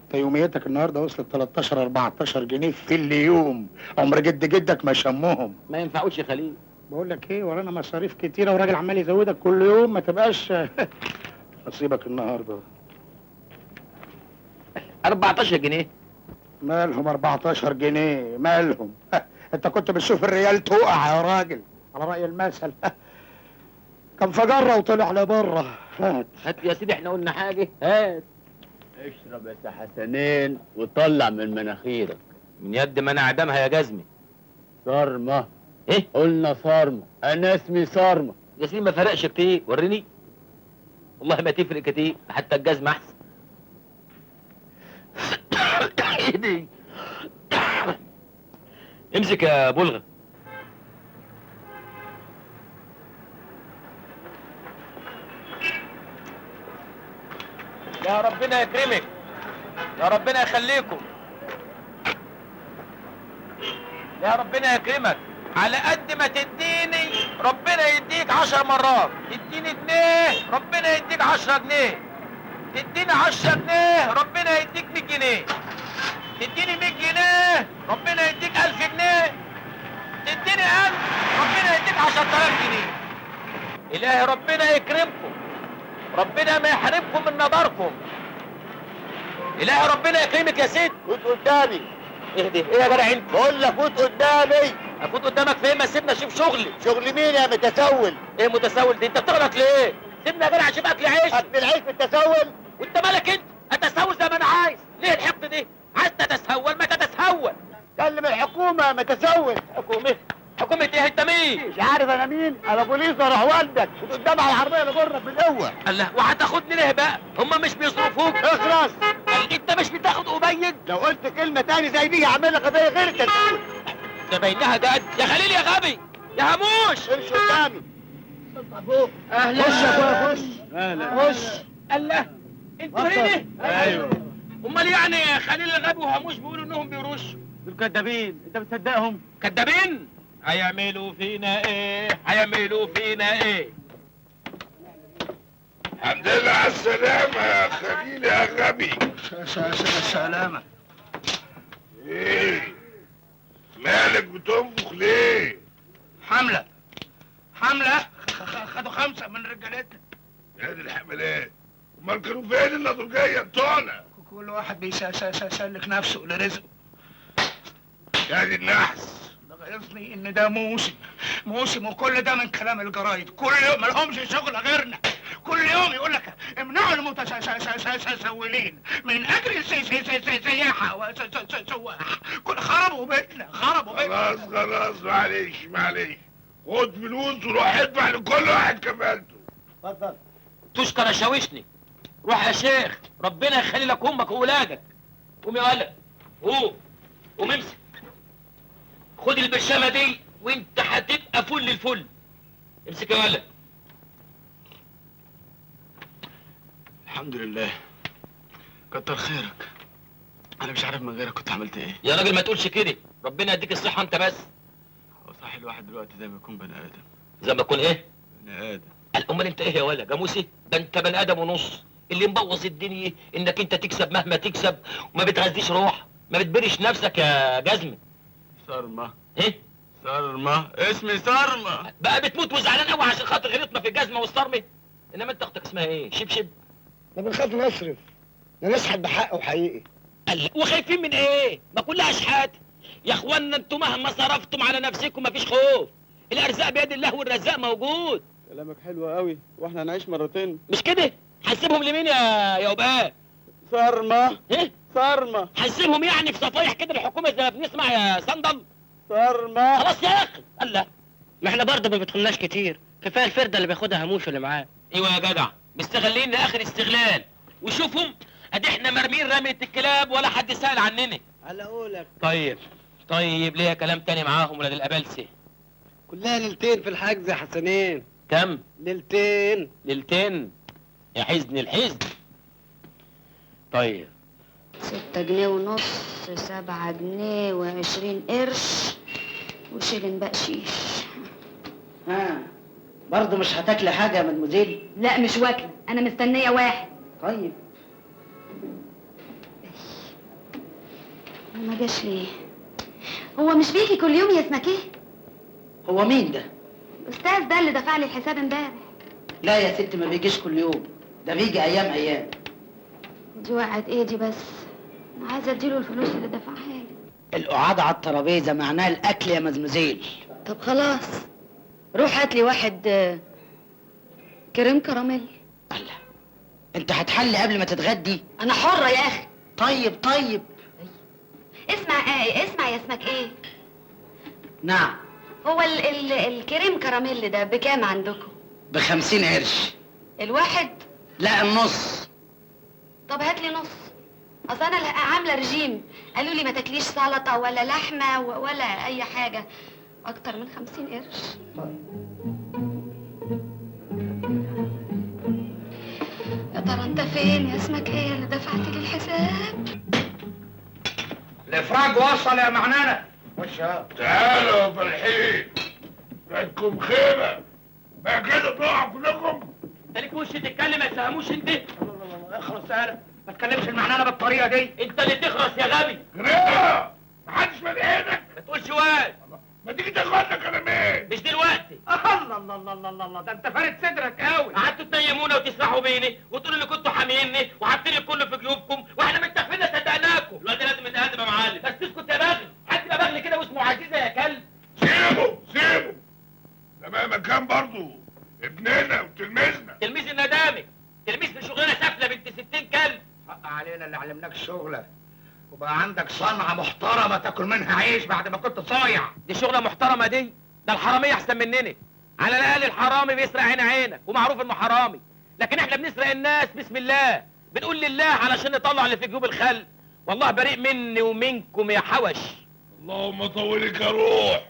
[SPEAKER 3] انت يوميتك النهارده وصلت 13 14 جنيه في اليوم، عمر جدك ما شمهم.
[SPEAKER 2] ما ينفعوش يا خليل.
[SPEAKER 3] بقول لك ايه، ورانا مصاريف كتيره وراجل عمال يزودك كل يوم، ما تبقاش نصيبك النهارده.
[SPEAKER 2] 14 جنيه.
[SPEAKER 3] مالهم 14 جنيه مالهم؟ انت كنت بتشوف الريال تقع يا راجل، على رأي المثل. كان فجرة وطلع لبره. هات
[SPEAKER 2] هات يا سيدي، احنا قلنا حاجه؟ هات.
[SPEAKER 8] اشرب يا حسنين وطلع من مناخيرك.
[SPEAKER 2] من يد ما انا اعدمها يا جزمي.
[SPEAKER 8] صارمة.
[SPEAKER 2] ايه؟
[SPEAKER 8] قلنا صارمة، انا اسمي صارمة.
[SPEAKER 2] يا سيدي ما فرقش كتير، وريني. والله ما تفرق كتير، حتى الجزمه احسن. ايدي. امسك يا بلغة. يا ربنا يكرمك، يا ربنا يخليكم، يا ربنا يكرمك. على قد ما تديني ربنا يديك 10 مرات. تديني جنيه ربنا يديك 10 جنيه. تديني 10 جنيه ربنا يديك 100 جنيه. تديني 100 جنيه ربنا يديك 1000 جنيه. تديني 1000 ربنا يديك 10000 جنيه. إلهي ربنا يكرمكم، ربنا ما يحرمكم من نظركم. إلهي ربنا يكرمك يا سيدي.
[SPEAKER 8] فوت قدامي.
[SPEAKER 2] اهدي، ايه يا جدع انت؟
[SPEAKER 8] بقول لك فوت قدامي.
[SPEAKER 2] افوت قدامك فين؟ ما سيبنا اشوف شغلي.
[SPEAKER 8] شغل مين يا متسول؟
[SPEAKER 2] ايه متسول دي؟ انت بتغلط ليه؟ سيبنا يا جدع اشوف اكل عيش.
[SPEAKER 8] اكل العيش بالتسول؟
[SPEAKER 2] وانت مالك انت؟ اتسول زي ما انا عايز. ليه الحقد دي؟ عايز تتسول ما تتسول.
[SPEAKER 8] كلم الحكومة يا متسول.
[SPEAKER 2] حكومة؟ حكومة ايه؟ انت مين؟
[SPEAKER 8] مش عارف انا مين؟ انا بوليس وراح والدك. فوت قدام على العربية اللي جرك بالقوة.
[SPEAKER 2] الله، وهتاخدني ليه بقى؟ هم مش بيصرفوك؟
[SPEAKER 8] اخرس.
[SPEAKER 2] قال انت مش بتاخد قبيل؟
[SPEAKER 8] لو قلت كلمة تاني زي دي هعمل لك قضية غير التسول.
[SPEAKER 2] ده بينها جد. يا خليل يا غبي يا هموش.
[SPEAKER 8] امشي قدامي.
[SPEAKER 2] اهلا.
[SPEAKER 8] خش يا اخويا خش.
[SPEAKER 3] اهلا.
[SPEAKER 8] خش.
[SPEAKER 2] الله، انتوا هنا؟
[SPEAKER 3] ايوه.
[SPEAKER 2] امال يعني خليل الغبي وهموش بيقولوا انهم بيرشوا؟
[SPEAKER 8] دول كدابين، انت بتصدقهم؟
[SPEAKER 2] كدابين؟ هيعملوا فينا ايه؟ هيعملوا فينا ايه؟
[SPEAKER 1] الحمد لله على السلامة يا خليل يا غبي.
[SPEAKER 3] سلامة.
[SPEAKER 1] ايه؟ مالك بتنفخ ليه؟
[SPEAKER 3] حملة خدوا 5 من رجالتنا.
[SPEAKER 1] يا دي الحملات، امال كانوا فين النضوجية بتوعنا؟
[SPEAKER 3] كل واحد بيسلك نفسه لرزقه.
[SPEAKER 1] يا دي النحس.
[SPEAKER 3] ده غيظني ان ده موسم وكل ده من كلام الجرايد. كل يوم مالهمش شغل غيرنا. كل يوم يقول لك امنعوا المتسولين من اجل سياحه وسواح. خربوا بيتنا.
[SPEAKER 1] خلاص معلش. خد فلوس وروح ادفع لكل واحد كفالته.
[SPEAKER 8] اتفضل.
[SPEAKER 2] تشكر شاوشني. روح يا شيخ، ربنا يخلي لك امك واولادك. قوم يا ولد، قوم امسك. خد البرشامه دي وانت هتبقى فل الفل. امسك يا ولد.
[SPEAKER 9] الحمد لله، كتر خيرك. انا مش عارف من غيرك كنت عملت ايه.
[SPEAKER 2] يا راجل ما تقولش كده، ربنا يديك الصحه انت بس.
[SPEAKER 9] هو صحيح الواحد دلوقتي زي ما يكون بني ادم.
[SPEAKER 2] زي ما تكون ايه؟
[SPEAKER 9] بني ادم.
[SPEAKER 2] امال انت ايه يا ولد جاموسي؟ ده انت بني ادم ونص. اللي مبوظ الدنيا انك انت تكسب مهما تكسب وما بتغذيش روح، ما بتبرش نفسك يا جزمه.
[SPEAKER 9] صارمة.
[SPEAKER 2] ايه؟
[SPEAKER 9] صارمة، اسمي صارمة.
[SPEAKER 2] بقى بتموت وزعلان قوي عشان خاطر غلطنا في الجزمه والصرمه. انما انت اختك اسمها ايه؟ شبشب.
[SPEAKER 3] احنا بنخاف نصرف، نسحب بحق وحقيقي.
[SPEAKER 2] قال وخايفين من ايه؟ ما كلها اشحات. يا اخوانا انتوا مهما صرفتم على نفسكم مفيش خوف. الارزاق بيد الله والرزاق موجود.
[SPEAKER 9] كلامك حلو قوي، واحنا هنعيش مرتين.
[SPEAKER 2] مش كده؟ هنسيبهم لمين يا وباء؟
[SPEAKER 9] صارمة.
[SPEAKER 2] ايه؟
[SPEAKER 9] صارمة.
[SPEAKER 2] هنسيبهم يعني في صفايح كده الحكومه زي ما بنسمع يا صندل؟
[SPEAKER 9] صارمة.
[SPEAKER 2] خلاص يا اخي. الله.
[SPEAKER 8] ما احنا برضه ما بيدخلناش كتير، كفايه الفرده اللي بياخدها هموش اللي معاه.
[SPEAKER 2] ايوه يا جدع، مستغلين لاخر استغلال. وشوفهم ادي احنا مرمين رمية الكلاب ولا حد سأل عننا.
[SPEAKER 8] على قولك.
[SPEAKER 2] طيب ليا كلام تاني معاهم ولاد الابلسه.
[SPEAKER 8] كلها ليلتين في الحجز يا حسنين.
[SPEAKER 2] كم؟
[SPEAKER 8] ليلتين.
[SPEAKER 2] ليلتين يا حزن الحزن. طيب
[SPEAKER 4] 6 جنيه ونص، 7 جنيه و20 قرش وشيلن بقشيش.
[SPEAKER 8] ها برضه مش هتاكلي حاجه يا مدموزيل؟
[SPEAKER 4] لا مش واكله، انا مستنيه واحد.
[SPEAKER 8] طيب
[SPEAKER 4] ما جاش ليه؟ هو مش بيجي كل يوم يا اسمك ايه؟
[SPEAKER 8] هو مين ده؟
[SPEAKER 4] الاستاذ ده اللي دفع لي الحساب امبارح.
[SPEAKER 8] لا يا ست ما بيجيش كل يوم، ده بيجي ايام ايام.
[SPEAKER 4] دي وقعت ايدي بس، انا عايزه اديله الفلوس اللي دفعها لي.
[SPEAKER 8] القعاد على الترابيزه معناها الاكل يا مزمزيل.
[SPEAKER 4] طب خلاص روح هات لي واحد كريم كراميل.
[SPEAKER 8] الله، انت هتحلي قبل ما تتغدي؟
[SPEAKER 4] انا حره يا اخي.
[SPEAKER 8] طيب
[SPEAKER 4] اسمع يا اسمك ايه؟
[SPEAKER 8] نعم.
[SPEAKER 4] هو الكريم كراميل ده بكام عندكم؟
[SPEAKER 8] ب50 قرش.
[SPEAKER 4] الواحد؟
[SPEAKER 8] لا النص.
[SPEAKER 4] طب هات لي نص، اصل انا عامله رجيم، قالوا لي ما تاكليش سلطه ولا لحمه ولا اي حاجه اكتر من 50 قرش. يا ترى انت فين يا اسمك ايه اللي دفعت لي الحساب؟
[SPEAKER 3] الافراج وصل يا معنانه. خش يا
[SPEAKER 1] تعالوا يا فرحين، عندكم خيمة بقى كده تقعوا كلكم.
[SPEAKER 2] انت ليك وش تتكلم ما تفهموش انت.
[SPEAKER 3] اخرس يالا، ما تكلمش المعنانه بالطريقه دي.
[SPEAKER 2] انت اللي تخرس يا غبي.
[SPEAKER 1] غريبة محدش مال ايدك.
[SPEAKER 2] ما تقولش واد.
[SPEAKER 1] ما تيجي تاخدنا كلامين.
[SPEAKER 2] مش دلوقتي.
[SPEAKER 3] الله ده انت فارد صدرك قوي.
[SPEAKER 2] قعدتوا تنيمونا وتسرحوا بيني وتقولوا اللي كنتوا حاميني وحاطين الكل في جيوبكم واحنا متكفين صدقناكم. الواد لازم يتهدم يا معلم. بس اسكت يا بغل، حد يبقى بغل كده واسمه عزيزه يا كلب.
[SPEAKER 1] سيبه ده مهما كان برضه ابننا وتلميذنا.
[SPEAKER 2] تلميذ الندامي، تلميذ في شغلانه سافله بنت 60 كلب.
[SPEAKER 3] حق علينا اللي علمناك الشغله، وبقى عندك صنعه محترمه تاكل منها عيش بعد ما كنت صايع.
[SPEAKER 2] دي شغله محترمه دي؟ ده الحراميه احسن مننا. على الاقل الحرامي بيسرق عينك ومعروف انه حرامي، لكن احنا بنسرق الناس بسم الله، بنقول لله علشان نطلع اللي في جيوب الخلق. والله بريء مني ومنكم يا حوش.
[SPEAKER 1] اللهم طولك يا روح.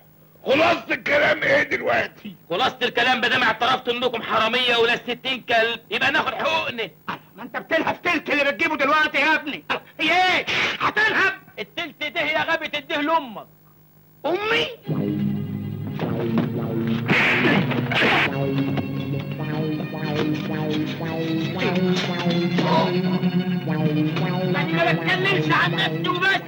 [SPEAKER 1] خلاصة الكلام ايه دلوقتي؟
[SPEAKER 2] خلاصة الكلام بدام اعترفت انكم حراميه ولا 60 كلب يبقى ناخد حقوقنا.
[SPEAKER 3] ما انت بتلهب تلت اللي بتجيبه دلوقتي يا ابني. هي ايه؟ هتلهب؟
[SPEAKER 2] التلت ده يا غبي تديه لامك.
[SPEAKER 3] امي؟
[SPEAKER 2] يعني ما بتكلمش عن نفسي وبس،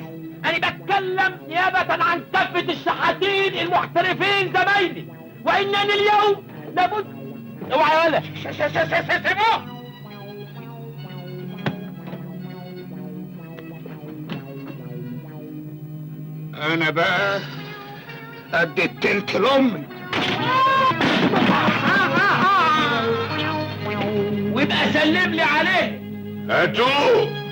[SPEAKER 2] انا بتكلم نيابة عن كافة الشحاتين المحترفين زمايلي، وانني اليوم لابد. اوعى يا ولد.
[SPEAKER 3] سيبوه. انا بقى ادي التلت لامي.
[SPEAKER 2] ويبقى سلم لي عليه.
[SPEAKER 1] هاتوه.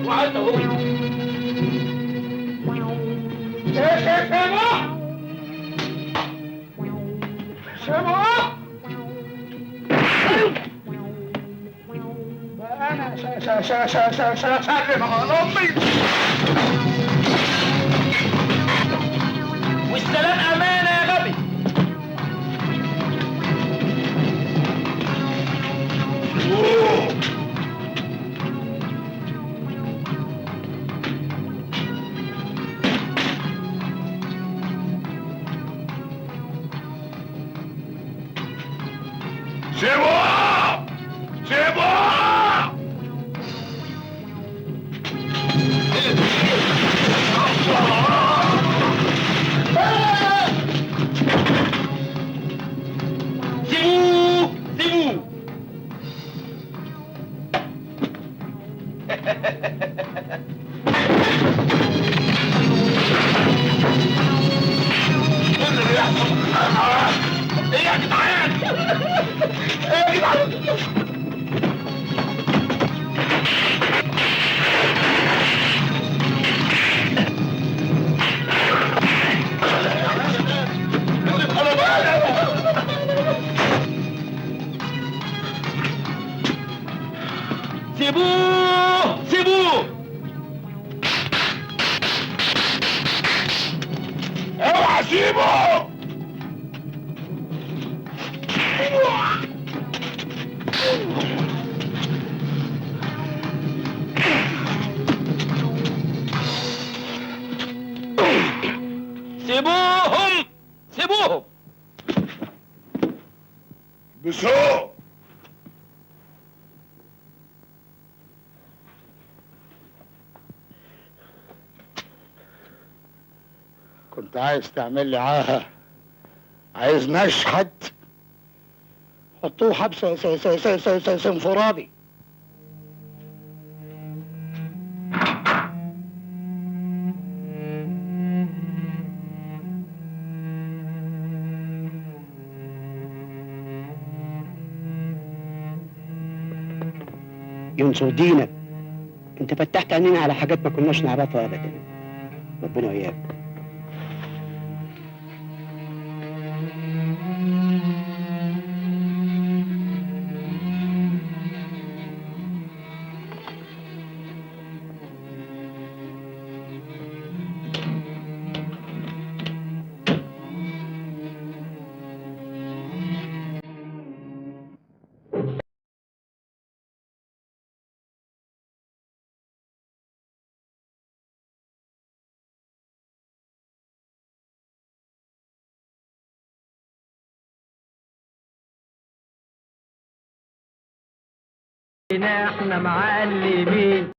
[SPEAKER 2] وعد اهو.
[SPEAKER 3] سيبوه. انا سلم على امي.
[SPEAKER 2] والسلام امانه يا غبي.
[SPEAKER 1] سيبوه. سيبوه. بسوق.
[SPEAKER 3] كنت عايز تعمل لي عاهة، عايز نشحت، حطوه حبس انفرادي. ينصر دينك، انت فتحت عينينا على حاجات ما كناش نعرفها ابدا. ربنا وياك.
[SPEAKER 2] احنا معلمين.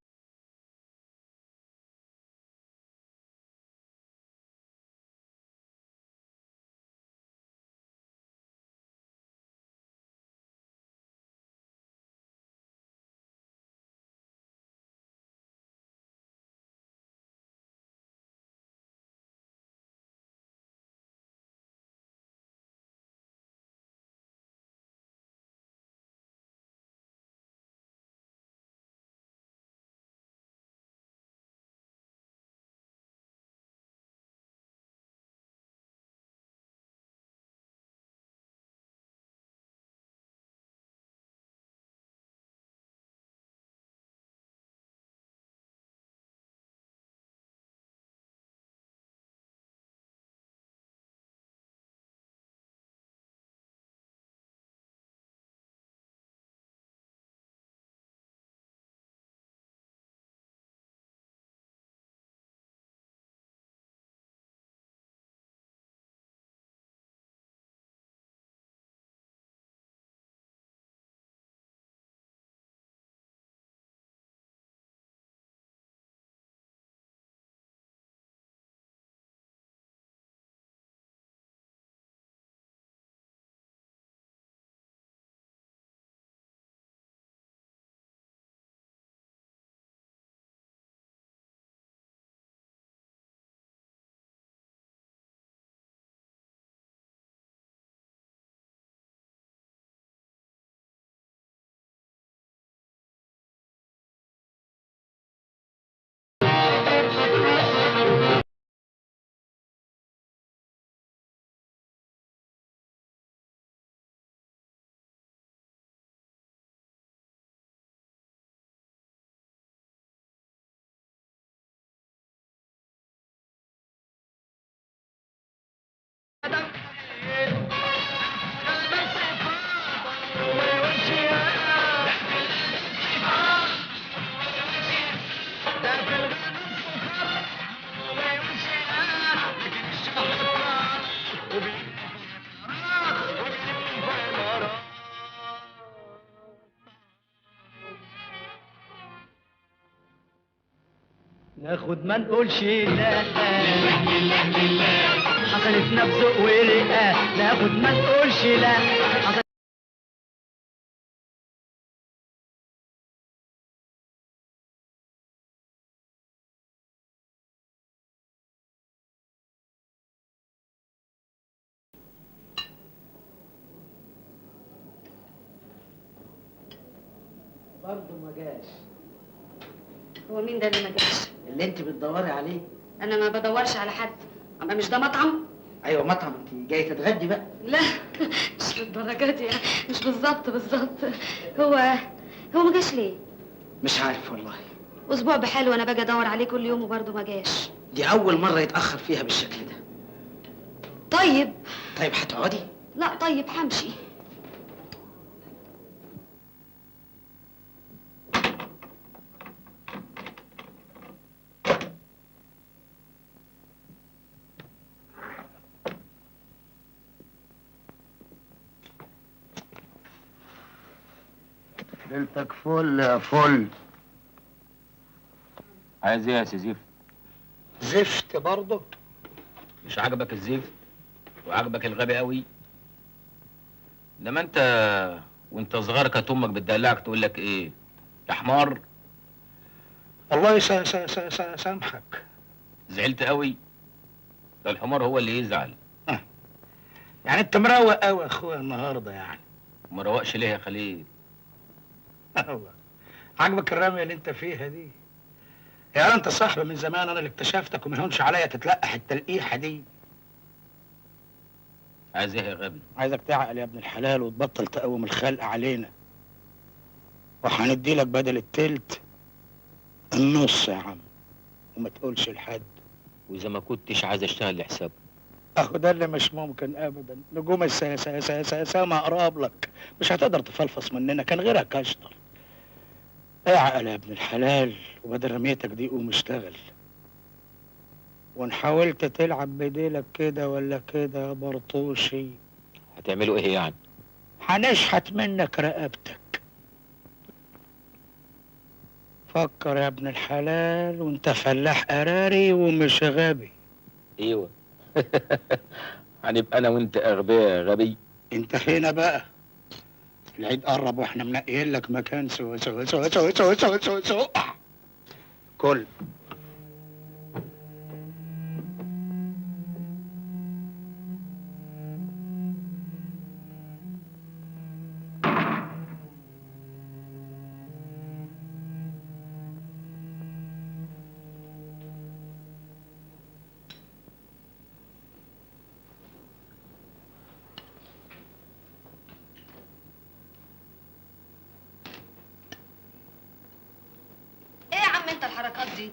[SPEAKER 11] ناخد ما نقولش لا حصلت نبزق ورقة. ناخد ما نقولش لا حصلت.
[SPEAKER 8] برضه ما جاش.
[SPEAKER 4] هو مين ده اللي ما جاش؟
[SPEAKER 8] اللي انت بتدوري عليه.
[SPEAKER 4] انا ما بدورش على حد. اما مش ده مطعم؟
[SPEAKER 8] ايوه مطعم، انت جاي تتغدي بقى.
[SPEAKER 4] لا مش للدرجه دي يعني، مش بالظبط. هو ما جاش ليه؟
[SPEAKER 8] مش عارف والله.
[SPEAKER 4] اسبوع بحاله وانا باجي ادور عليه كل يوم وبرضه ما جاش.
[SPEAKER 8] دي اول مره يتاخر فيها بالشكل ده.
[SPEAKER 4] طيب
[SPEAKER 8] هتقعدي؟
[SPEAKER 4] لا طيب همشي.
[SPEAKER 3] ليلتك فل يا فل.
[SPEAKER 2] عايز ايه يا سي زفت؟
[SPEAKER 3] زفت برضه؟
[SPEAKER 2] مش عاجبك الزفت وعاجبك الغبي قوي؟ انما انت وانت صغير كانت امك بتدلعك تقول لك ايه؟ يا حمار.
[SPEAKER 3] الله سامحك.
[SPEAKER 2] زعلت قوي؟ ده الحمار هو اللي يزعل.
[SPEAKER 3] يعني انت مروق قوي يا اخويا النهارده يعني.
[SPEAKER 2] ما روقش ليه يا خليل؟
[SPEAKER 3] عاجبك الرميه اللي انت فيها دي؟ يا انت صاحبي من زمان، انا اللي اكتشفتك وما يهونش عليا تتلقح التلقيحه دي.
[SPEAKER 2] عايز ايه يا غبي؟
[SPEAKER 3] عايزك تعقل يا ابن الحلال وتبطل تقوم الخلق علينا، وهندي لك بدل التلت النص يا عم، وما تقولش لحد.
[SPEAKER 2] واذا ما كنتش عايز اشتغل لحسابه؟
[SPEAKER 3] اهو ده اللي مش ممكن ابدا. نجوم السما اقرب لك، مش هتقدر تفلفص مننا، كان غيرك اشطر. اعقل يا ابن الحلال، وبدل رميتك دي قوم اشتغل. وان حاولت تلعب بديلك كده ولا كده يا برطوشي
[SPEAKER 2] هتعملوا ايه يعني؟
[SPEAKER 3] هنشحت منك رقبتك. فكر يا ابن الحلال، وانت فلاح قراري ومش غبي.
[SPEAKER 2] ايوه. هنبقى انا وانت اغبياء يا غبي.
[SPEAKER 3] انت هنا بقى، العيد قرب واحنا منقيين لك مكان سوا. كل
[SPEAKER 4] الحركات دي؟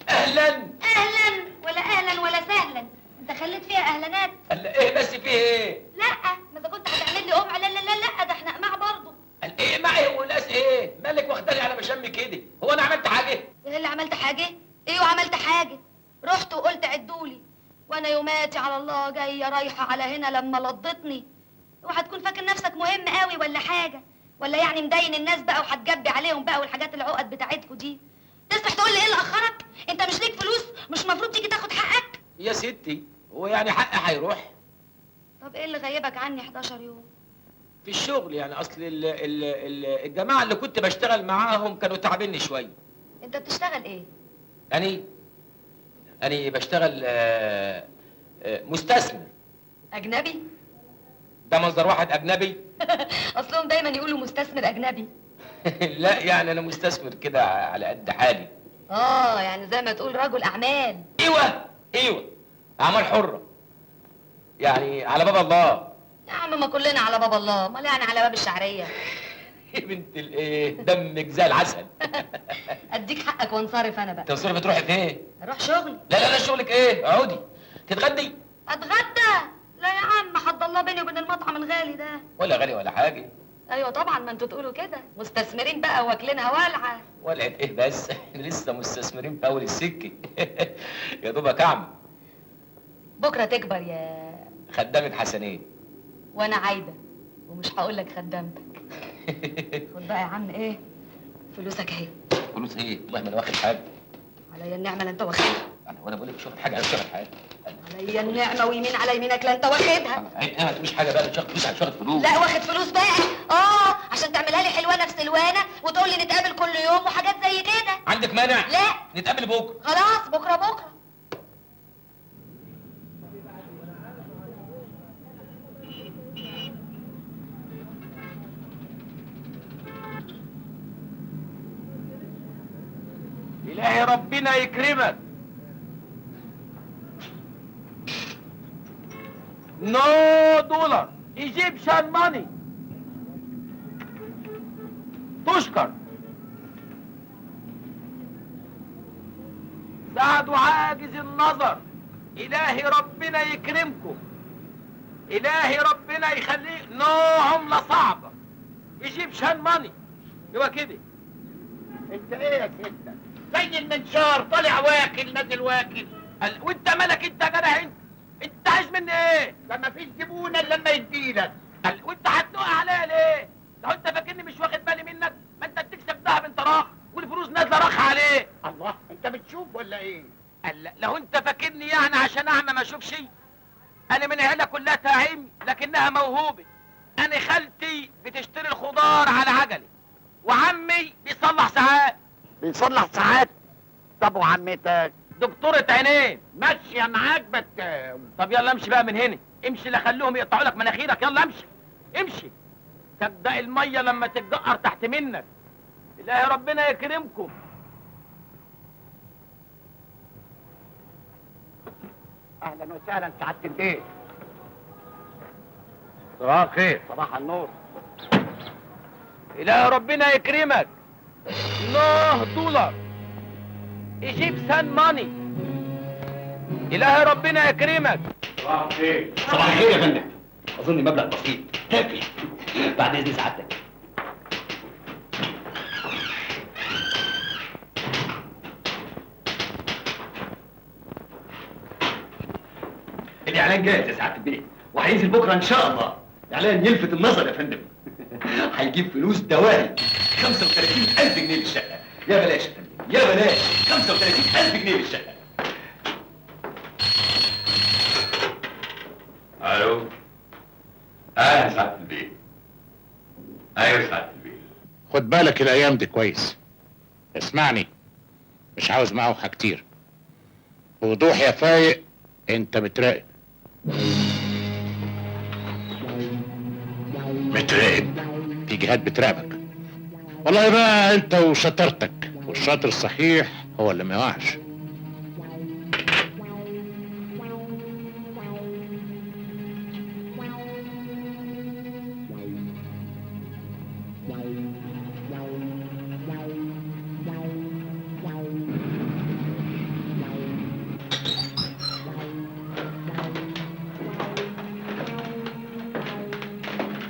[SPEAKER 2] اهلا
[SPEAKER 4] اهلا ولا اهلا ولا سهلا، انت خليت فيها اهلانات.
[SPEAKER 2] قال ايه بس فيه ايه؟
[SPEAKER 4] لا ما اذا كنت هتعمل لي قمع، لا لا لا لا، ده احنا قماع برضه.
[SPEAKER 2] قال ايه معي وناس ايه؟ مالك واخداني على مشامي كده؟ هو انا عملت حاجه؟
[SPEAKER 4] ايه اللي عملت حاجه؟ ايوه عملت حاجه، رحت وقلت عدولي، وانا يوماتي على الله جايه رايحه على هنا لما لضتني. اوعى تكون فاكر نفسك مهم قوي ولا حاجه، ولا يعني مدين الناس بقى وهتجبي عليهم بقى والحاجات العقد بتاعتكوا دي. تسمح تقول لي ايه اللي اخرك؟ انت مش ليك فلوس؟ مش المفروض تيجي تاخد حقك؟
[SPEAKER 2] يا ستي هو يعني حقي هيروح؟
[SPEAKER 4] طب ايه اللي غيبك عني 11 يوم؟
[SPEAKER 2] في الشغل يعني، اصل الجماعه اللي كنت بشتغل معاهم كانوا تعبني شويه.
[SPEAKER 4] انت بتشتغل ايه؟
[SPEAKER 2] أنا بشتغل مستثمر.
[SPEAKER 4] اجنبي؟
[SPEAKER 2] ده مصدر واحد اجنبي؟
[SPEAKER 4] اصلهم دايما يقولوا مستثمر اجنبي.
[SPEAKER 2] لا يعني انا مستثمر كده على قد حالي.
[SPEAKER 4] يعني زي ما تقول رجل اعمال.
[SPEAKER 2] ايوه اعمال حره يعني، على باب الله.
[SPEAKER 4] يا عم ما كلنا على باب الله، امال يعني على باب الشعريه.
[SPEAKER 2] يا بنت الايه، دمك زي العسل.
[SPEAKER 4] اديك حقك وانصرف انا بقى.
[SPEAKER 2] تنصرفي تروحي فين؟
[SPEAKER 4] اروح شغلي.
[SPEAKER 2] لا شغلك ايه؟ اقعدي تتغدي.
[SPEAKER 4] اتغدى؟ لا يا عم، حد الله بيني وبين المطعم الغالي ده.
[SPEAKER 2] ولا غالي ولا حاجه.
[SPEAKER 4] ايوه طبعا، ما انتوا تقولوا كده، مستثمرين بقى واكلينها والعه.
[SPEAKER 2] ولعت ايه بس؟ احنا لسه مستثمرين في اول السكه. يا دوبك اعمل.
[SPEAKER 4] بكره تكبر يا
[SPEAKER 2] خدامك حسنين.
[SPEAKER 4] وانا عايده ومش هقول لك خدامتك. خد بقى يا عم ايه فلوسك اهي.
[SPEAKER 2] فلوس ايه؟ والله ما انا واخد حاجه.
[SPEAKER 4] عليا النعمه لا انت واخدها.
[SPEAKER 2] وانا بقول لك مش واخد حاجه، انا مش واخد حاجه.
[SPEAKER 4] عليا النعمه ويمين على يمينك لا انت واخدها.
[SPEAKER 2] انا ما تقوليش حاجه بقى، مش واخد فلوس، مش واخد فلوس.
[SPEAKER 4] لا واخد فلوس بقى. عشان تعملها لي حلوانه في سلوانه وتقول لي نتقابل كل يوم وحاجات زي كده.
[SPEAKER 2] عندك مانع؟
[SPEAKER 4] لا
[SPEAKER 2] نتقابل بكره.
[SPEAKER 4] خلاص بكره.
[SPEAKER 2] إلهي ربنا يكرمك. نو دولار ايجيبشن ماني. تشكر. سعد عاجز النظر، إلهي ربنا يكرمكم، إلهي ربنا يخليه. نو عملة صعبة ايجيبشن ماني. هو كده.
[SPEAKER 3] انت ايه يا ستة؟ زي المنشار طالع واكل نازل واكل.
[SPEAKER 2] وانت مالك انت يا جدع؟ انت عايز مني ايه؟
[SPEAKER 3] لما فيش زبونه الا لما يديلك.
[SPEAKER 2] وانت هتنق عليا ليه؟ لو انت فاكرني مش واخد بالي منك؟ انا خالتي بتشتري الخضار على عجله، وعمي بيصلح ساعات.
[SPEAKER 8] بيصلح ساعات؟ طب وعمتك؟
[SPEAKER 2] دكتورة عينين.
[SPEAKER 8] ماشية معاك
[SPEAKER 2] طب يلا امشي بقى من هنا، امشي لا خلوهم يقطعوا لك مناخيرك، يلا امشي امشي. تبدأ المية لما تتجقر تحت منك. إلهي ربنا يكرمكم.
[SPEAKER 8] اهلا وسهلا سعادة البيت.
[SPEAKER 2] صباح الخير.
[SPEAKER 8] صباح النور.
[SPEAKER 2] إلهي ربنا يكرمك. الله دولار ايجيبسان ماني. إلهي ربنا يكرمك.
[SPEAKER 1] صباح الخير.
[SPEAKER 8] صباح الخير يا فندم. اظن مبلغ بسيط كافي. بعد اذن سعادتك. الاعلان جاهز يا سعاده البيت وهينزل بكره ان شاء الله. اعلان يلفت النظر يا فندم. هيجيب فلوس دواهي. 35,000 جنيه للشقه. يا بلاش يا فندم يا بلاش. 35,000 جنيه للشقه.
[SPEAKER 1] الو. اهلا سعاده البيت. ايوه سعاده البيت.
[SPEAKER 10] خد بالك الايام دي كويس. اسمعني، مش عاوز معوحة كتير. بوضوح يا فايق، انت متراقب. متراقب؟ في جهات بتراقبك. والله بقى انت وشطارتك، والشاطر الصحيح هو اللي ما يقعش.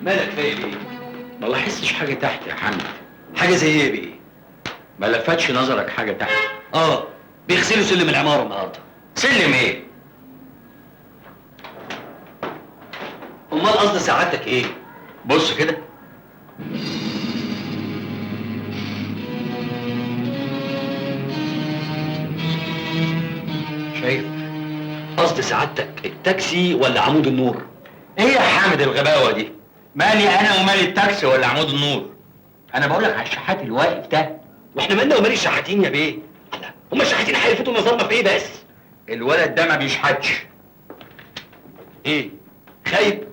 [SPEAKER 8] مالك فايق ايه؟
[SPEAKER 12] ما لاحظتش حاجة تحت يا حمد.
[SPEAKER 8] حاجه زي ايه بيه؟
[SPEAKER 12] ما لفتش نظرك حاجة تحت؟
[SPEAKER 8] بيغسلوا سلم العماره النهارده.
[SPEAKER 12] سلم ايه؟
[SPEAKER 8] امال قصد سعادتك ايه؟
[SPEAKER 12] بص كده. شايف؟
[SPEAKER 8] قصد سعادتك التاكسي ولا عمود النور؟
[SPEAKER 12] ايه يا حامد الغباوة دي؟ مالي انا ومالي التاكسي ولا عمود النور؟ انا بقولك على الشحات الواقف ده.
[SPEAKER 8] واحنا مالنا ومال الشحاتين يا بيه؟ الله، هم الشحاتين هيلفتوا نظرنا في ايه بس؟
[SPEAKER 12] الولد ده ما بيشحتش.
[SPEAKER 8] ايه؟ خايب؟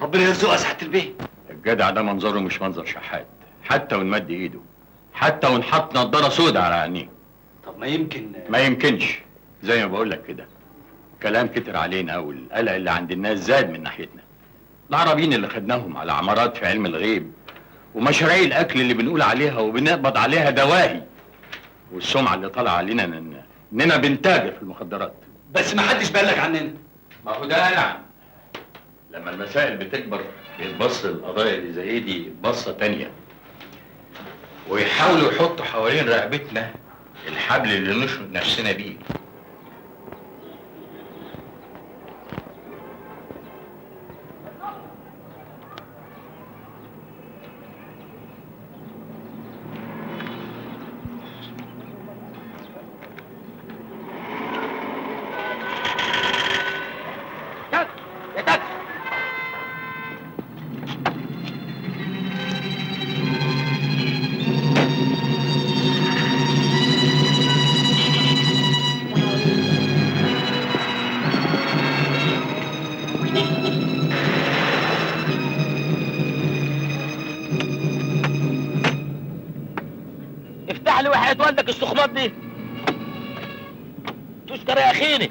[SPEAKER 8] ربنا يرزقها سعادة البيه.
[SPEAKER 12] الجدع ده منظره مش منظر شحات، حتى وان مد ايده، حتى وان حط نضاره سودا على عينيه.
[SPEAKER 8] طب ما يمكن
[SPEAKER 12] ما يمكنش، زي ما بقولك كده. كلام كتر علينا والقلق اللي عند الناس زاد من ناحيتنا. العربيين اللي خدناهم على عمارات في علم الغيب، ومشاريع الاكل اللي بنقول عليها وبنقبض عليها دواهي، والسمعه اللي طالعه علينا اننا بنتاجر في المخدرات.
[SPEAKER 8] بس ما حدش بلغ عننا.
[SPEAKER 12] ما هو ده نعم. لما المسائل بتكبر بيتبص القضايا اللي زي دي بصه تانيه، ويحاولوا يحطوا حوالين رقبتنا الحبل اللي نشرب نفسنا بيه.
[SPEAKER 2] يا تاكسي. افتح لي وحياة والدك السخمات دي. تشكر يا اخيني.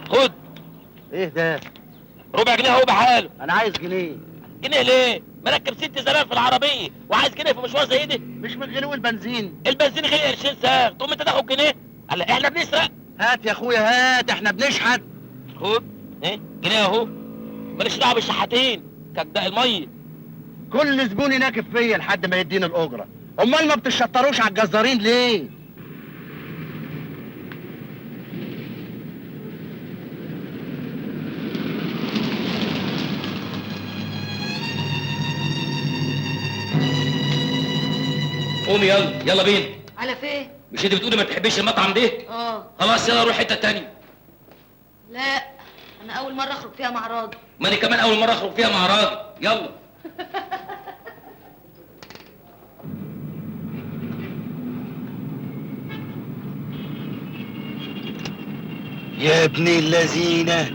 [SPEAKER 2] خد.
[SPEAKER 8] ايه ده؟
[SPEAKER 2] ربع جنيه اهو بحاله.
[SPEAKER 8] انا عايز جنيه.
[SPEAKER 2] جنيه ليه؟ مركب 6 زمان في العربيه وعايز جنيه في مشوار زي ده؟
[SPEAKER 8] مش من غلو البنزين.
[SPEAKER 2] البنزين غير قرشين ساغ، تقوم انت تاخد جنيه؟ هلا احنا بنسرق.
[SPEAKER 8] هات يا اخويا هات، احنا بنشحت.
[SPEAKER 2] خد ايه؟ جنيه اهو. ماليش دعوه بالشحاتين، كجداء الميه.
[SPEAKER 8] كل زبون يناكف فيا لحد ما يديني الاجره. امال ما بتشطروش على الجزارين ليه؟
[SPEAKER 2] قومي يلا، يلا بينا.
[SPEAKER 4] على فين؟
[SPEAKER 2] مش انت بتقولي ما تحبيش المطعم ده؟ خلاص يلا روح حته تانية.
[SPEAKER 4] لا، انا اول مره اخرج فيها مع راجل.
[SPEAKER 2] ما انا كمان اول مره اخرج فيها مع راجل. يلا.
[SPEAKER 11] يا ابن اللذينه.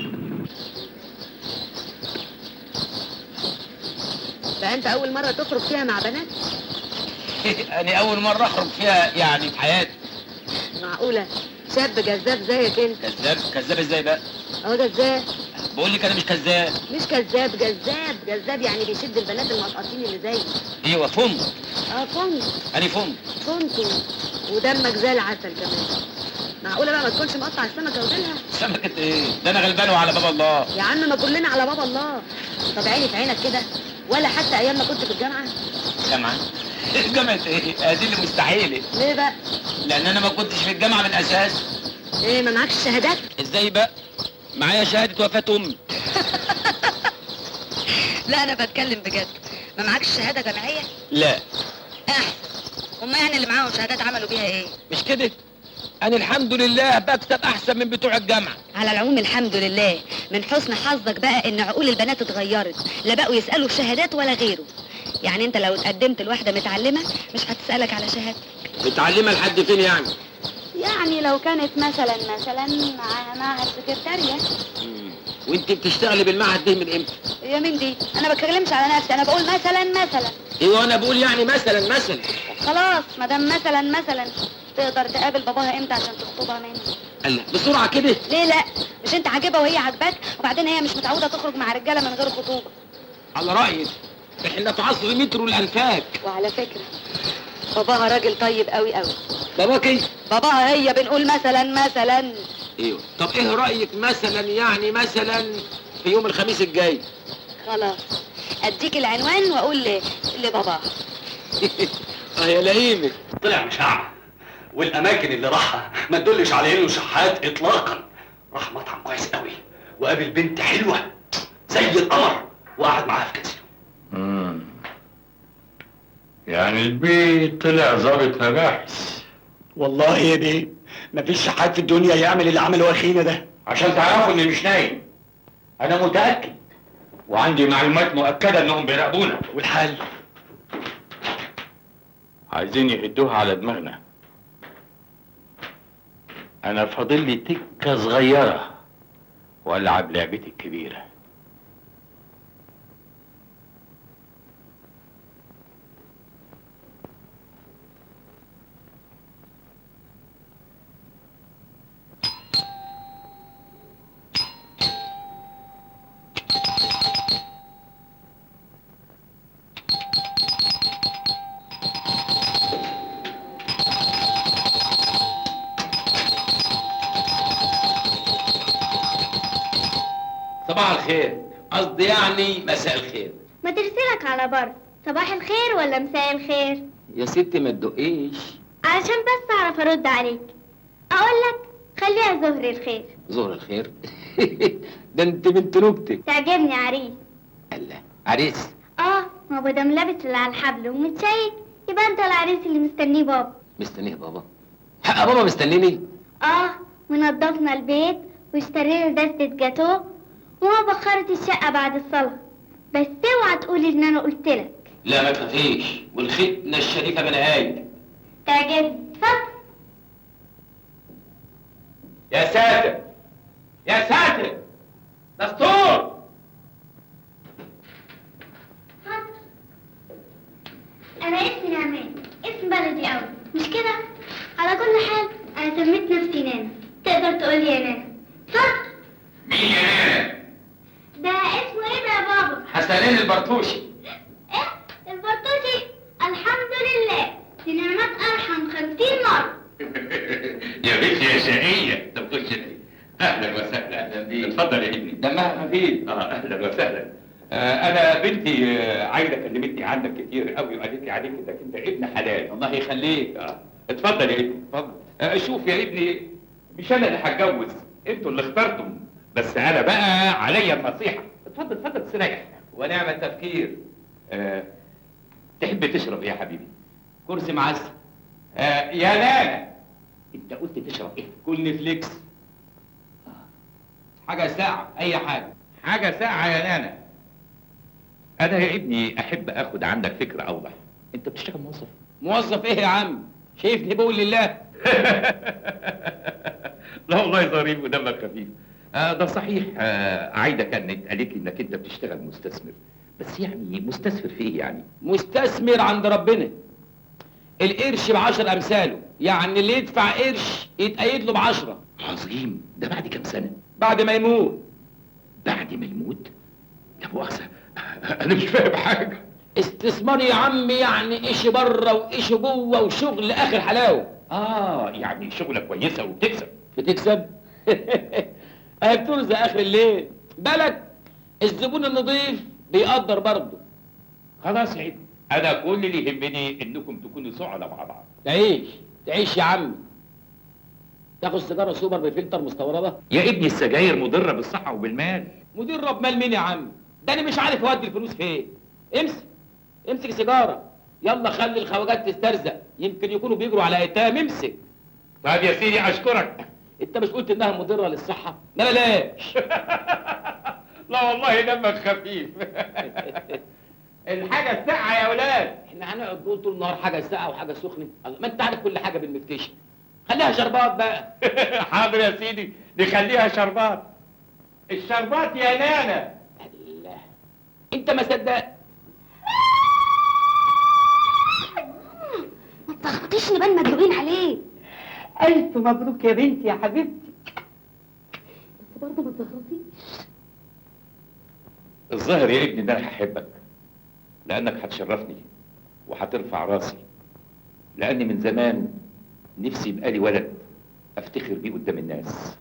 [SPEAKER 6] بقى انت اول مره تخرج فيها مع بنات؟
[SPEAKER 2] انا اول مره اخرج فيها يعني في حياتي.
[SPEAKER 6] معقوله شاب جذاب زيك انت؟
[SPEAKER 2] كذاب؟ كذاب ازاي بقى؟
[SPEAKER 6] اهو جذاب.
[SPEAKER 2] بقول لك انا مش كذاب.
[SPEAKER 6] مش كذاب، جذاب يعني بيشد البنات المقاطين اللي زيك.
[SPEAKER 2] ايوه فهمت.
[SPEAKER 6] فهمت.
[SPEAKER 2] انا فهمت.
[SPEAKER 6] فهمت. ودمك زي العسل كمان. معقوله بقى ما تكونش مقطع السمكه وديلها؟
[SPEAKER 2] سمكة ايه؟ ده انا غلبان وعلى باب الله.
[SPEAKER 6] يا عم ما كلنا على باب الله. طب عيني في عينك كده، ولا حتى ايام ما كنت في الجامعه؟
[SPEAKER 2] جامعة؟ جامعة ايه؟ دي اللي مستحيلة.
[SPEAKER 6] ليه بقى؟
[SPEAKER 2] لان انا ما كنتش في الجامعة من الاساس.
[SPEAKER 6] ايه ما معكش شهادات؟
[SPEAKER 2] ازاي بقى؟ معايا شهادة وفاة امي.
[SPEAKER 6] لا انا بتكلم بجد. ما معكش شهاده جامعيه؟
[SPEAKER 2] لا.
[SPEAKER 6] احسن. هما يعني اللي معاهم شهادات عملوا بيها ايه؟
[SPEAKER 2] مش كده؟ انا الحمد لله بكسب احسن من بتوع الجامعة.
[SPEAKER 6] على العموم الحمد لله. من حسن حظك بقى ان عقول البنات اتغيرت، لا بقوا يسالوا شهادات ولا غيره. يعني انت لو اتقدمت لواحده متعلمه مش هتسالك على شهادتك.
[SPEAKER 2] متعلمة لحد فين يعني؟
[SPEAKER 6] يعني لو كانت مثلا معاها السكرتاريه.
[SPEAKER 2] وانت بتشتغلي بالمعهد ده من امتى؟
[SPEAKER 6] يا مين دي؟ انا ما بتكلمش على نفسي، انا بقول مثلا.
[SPEAKER 2] ايوه انا بقول يعني مثلا.
[SPEAKER 6] خلاص ما دام مثلا تقدر تقابل باباها امتى عشان تخطبها مني؟
[SPEAKER 2] الله بسرعة كده؟
[SPEAKER 6] ليه لا؟ مش انت عاجبها وهي عاجباك، وبعدين هي مش متعوده تخرج مع رجاله من غير خطوبه.
[SPEAKER 2] على رأيك احنا في عصر مترو الانفاك.
[SPEAKER 6] وعلى فكره باباها راجل طيب قوي.
[SPEAKER 2] باباك ايه؟
[SPEAKER 6] باباها هي بنقول مثلا.
[SPEAKER 2] ايوه. طب ايه رأيك مثلا في يوم الخميس الجاي؟
[SPEAKER 6] خلاص اديك العنوان واقول لباباها.
[SPEAKER 2] يا لئيمة.
[SPEAKER 8] طلع مش اعمى، والاماكن اللي راحها ما تدلش على انه شحات اطلاقا. راح مطعم كويس قوي وقابل بنت حلوه زي القمر وقعد معاها في كازينو.
[SPEAKER 12] يعني البيت طلع ظابط مباحث.
[SPEAKER 11] والله يا بيه مفيش شحات في الدنيا يعمل اللي عمله اخينا ده.
[SPEAKER 12] عشان تعرفوا اني مش نايم، انا متأكد وعندي معلومات مؤكدة انهم بيراقبونا.
[SPEAKER 11] والحل؟
[SPEAKER 12] عايزين يهدوها على دماغنا. انا فاضل لي تكة صغيرة والعب لعبتي الكبيرة.
[SPEAKER 2] صباح الخير، قصدي يعني مساء الخير.
[SPEAKER 7] ما ترسلك على بر، صباح الخير ولا مساء الخير؟
[SPEAKER 2] يا ستي ما تدقيش.
[SPEAKER 7] علشان بس اعرف ارد عليك. اقول لك خليها ظهر الخير.
[SPEAKER 2] ظهر الخير؟ ده انت بنت نكتة.
[SPEAKER 7] تعجبني عريس.
[SPEAKER 2] الله، عريس؟
[SPEAKER 7] ما هو دام لابس اللي على الحبل ومتشيك يبقى انت العريس اللي مستنيه بابا.
[SPEAKER 2] مستنيه بابا؟ حق بابا مستنيني؟
[SPEAKER 7] ونضفنا البيت واشترينا دستة جاتوه وما بخرت الشقة بعد الصلاة. بس اوعى تقولي ان انا قلت لك.
[SPEAKER 2] لا ما تخافيش، والختنة الشريفة بنهاية.
[SPEAKER 7] تعجبني. اتفضل.
[SPEAKER 2] يا ساتر يا ساتر، دستور.
[SPEAKER 7] انا اسمي نعمان، اسم بلدي قوي مش كده؟ على كل حال انا سميت نفسي نانا، تقدر تقول لي يا نانا. اتفضل.
[SPEAKER 2] مين يا نانا؟
[SPEAKER 7] ده اسمه ايه ده يا بابا؟
[SPEAKER 2] حسنين البرتوشي.
[SPEAKER 7] ايه البرتوشي؟ الحمد لله، دي نعمات ارحم 50 مرة.
[SPEAKER 12] يا بنتي يا شقية. طب خش اهلا وسهلا. اهلا بيك. اتفضل يا ابني.
[SPEAKER 2] دمها خفيف.
[SPEAKER 12] اهلا وسهلا. انا بنتي عايده كلمتني عنك كتير قوي وقالت لي عليك انك انت ابن حلال.
[SPEAKER 2] الله يخليك.
[SPEAKER 12] اتفضل يا ابني اتفضل. شوف يا ابني، مش انا اللي هتجوز، انتوا اللي اخترتم، بس انا بقى عليا النصيحه. اتفضل استريح.
[SPEAKER 2] ونعم التفكير.
[SPEAKER 12] تحب تشرب ايه يا حبيبي؟
[SPEAKER 2] كرسي معسل.
[SPEAKER 12] يا نانا
[SPEAKER 8] انت قلت تشرب ايه؟ كل فليكس. حاجة ساعة، أي حاجة.
[SPEAKER 10] حاجة ساعة يا نانا. أنا يا ابني أحب آخد عندك فكرة أوضح. أنت بتشتغل موظف؟
[SPEAKER 8] موظف إيه يا عم؟ شايفني بقول لله؟
[SPEAKER 10] لا والله ظريف ودمك خفيف. ده صحيح. عايدة كانت قالت لي إنك أنت بتشتغل مستثمر. بس يعني مستثمر في إيه يعني؟
[SPEAKER 8] مستثمر عند ربنا. القرش ب10 أمثاله، يعني اللي يدفع قرش يتقيد له ب10.
[SPEAKER 10] عظيم. ده بعد كام سنة؟
[SPEAKER 8] بعد ما يموت.
[SPEAKER 10] بعد ما يموت؟ لا مؤاخذة، أنا مش فاهم حاجة.
[SPEAKER 8] استثمار يا عم، يعني إيش بره وإيش جوه وشغل آخر حلاوة.
[SPEAKER 10] يعني شغلة كويسة وبتكسب.
[SPEAKER 8] بتكسب؟ أهي بترزق آخر الليل. بالك الزبون النظيف بيقدر برضه.
[SPEAKER 10] خلاص يا ابني، أنا كل اللي يهمني إنكم تكونوا سعداء مع بعض.
[SPEAKER 8] تعيش يا عم. تاخد سيجارة سوبر بفلتر مستوردة؟
[SPEAKER 10] يا ابني السجاير مضرة بالصحة وبالمال.
[SPEAKER 8] مضرة بمال مين يا عم؟ ده أنا مش عارف أودي الفلوس فين. امسك سيجارة. يلا خلي الخواجات تسترزق، يمكن يكونوا بيجروا على ايتام. امسك.
[SPEAKER 10] طيب يا سيدي أشكرك.
[SPEAKER 8] انت مش قلت انها مضرة للصحة؟ لا بلاش.
[SPEAKER 10] لا والله دمك خفيف. الحاجة الساقعة يا ولاد.
[SPEAKER 8] احنا هنقعد نقول طول النهار حاجة ساقعة وحاجة سخنة؟ ما انت عارف كل حاجة بالمفتشي. خليها شربات بقى.
[SPEAKER 10] حاضر يا سيدي، نخليها شربات. الشربات يا نانا.
[SPEAKER 8] الله، انت ما صدقت.
[SPEAKER 4] ما تلخبطيش، نبان مجلوبين عليه.
[SPEAKER 11] ألف مبروك يا بنتي يا حبيبتي.
[SPEAKER 4] بس برضه ما تلخبطيش.
[SPEAKER 10] الظاهر يا ابني ان انا هحبك، لانك هتشرفني وهترفع راسي، لاني من زمان نفسي يبقى لي ولد افتخر بيه قدام الناس.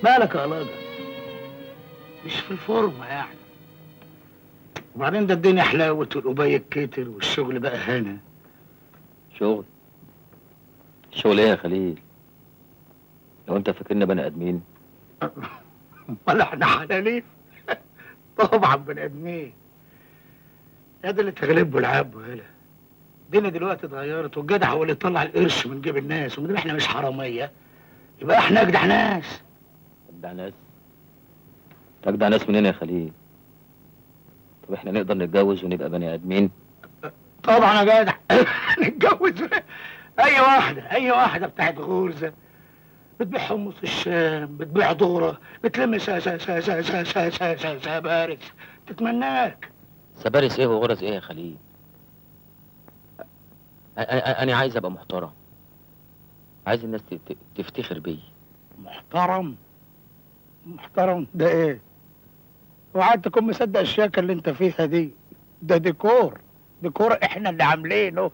[SPEAKER 3] مالك يا قلاجة؟ مش في الفورمة يعني. وبعدين ده الدنيا حلاوت والقباية كتر والشغل بقى هنا.
[SPEAKER 2] شغل ايه يا خليل؟ لو انت فاكرنا بني ادمين.
[SPEAKER 3] ولا احنا حلالين؟ طبعا بني ادمين. يا ده اللي تغلبه العب وهلا. الدنيا دلوقتي اتغيرت، والجدع هو اللي يطلع القرش من جيب الناس، ومن احنا مش حرامية يبقى احنا اجدع ناس.
[SPEAKER 2] تجدع ناس منين يا خليل؟ طب احنا نقدر نتجوز ونبقى بني ادمين؟
[SPEAKER 3] طبعا يا جدع. نتجوز اي واحده بتاعت غرزه بتبيع حمص الشام، بتبيع ذره، بتلم سبارس تتمناك.
[SPEAKER 2] سبارس ايه وغرز ايه يا خليل؟ انا عايز ابقى محترم، عايز الناس تفتخر بيا.
[SPEAKER 3] محترم ده ايه؟ وقعدت تكون مصدق الشياكه اللي انت فيها دي. ده ديكور احنا اللي عاملينه.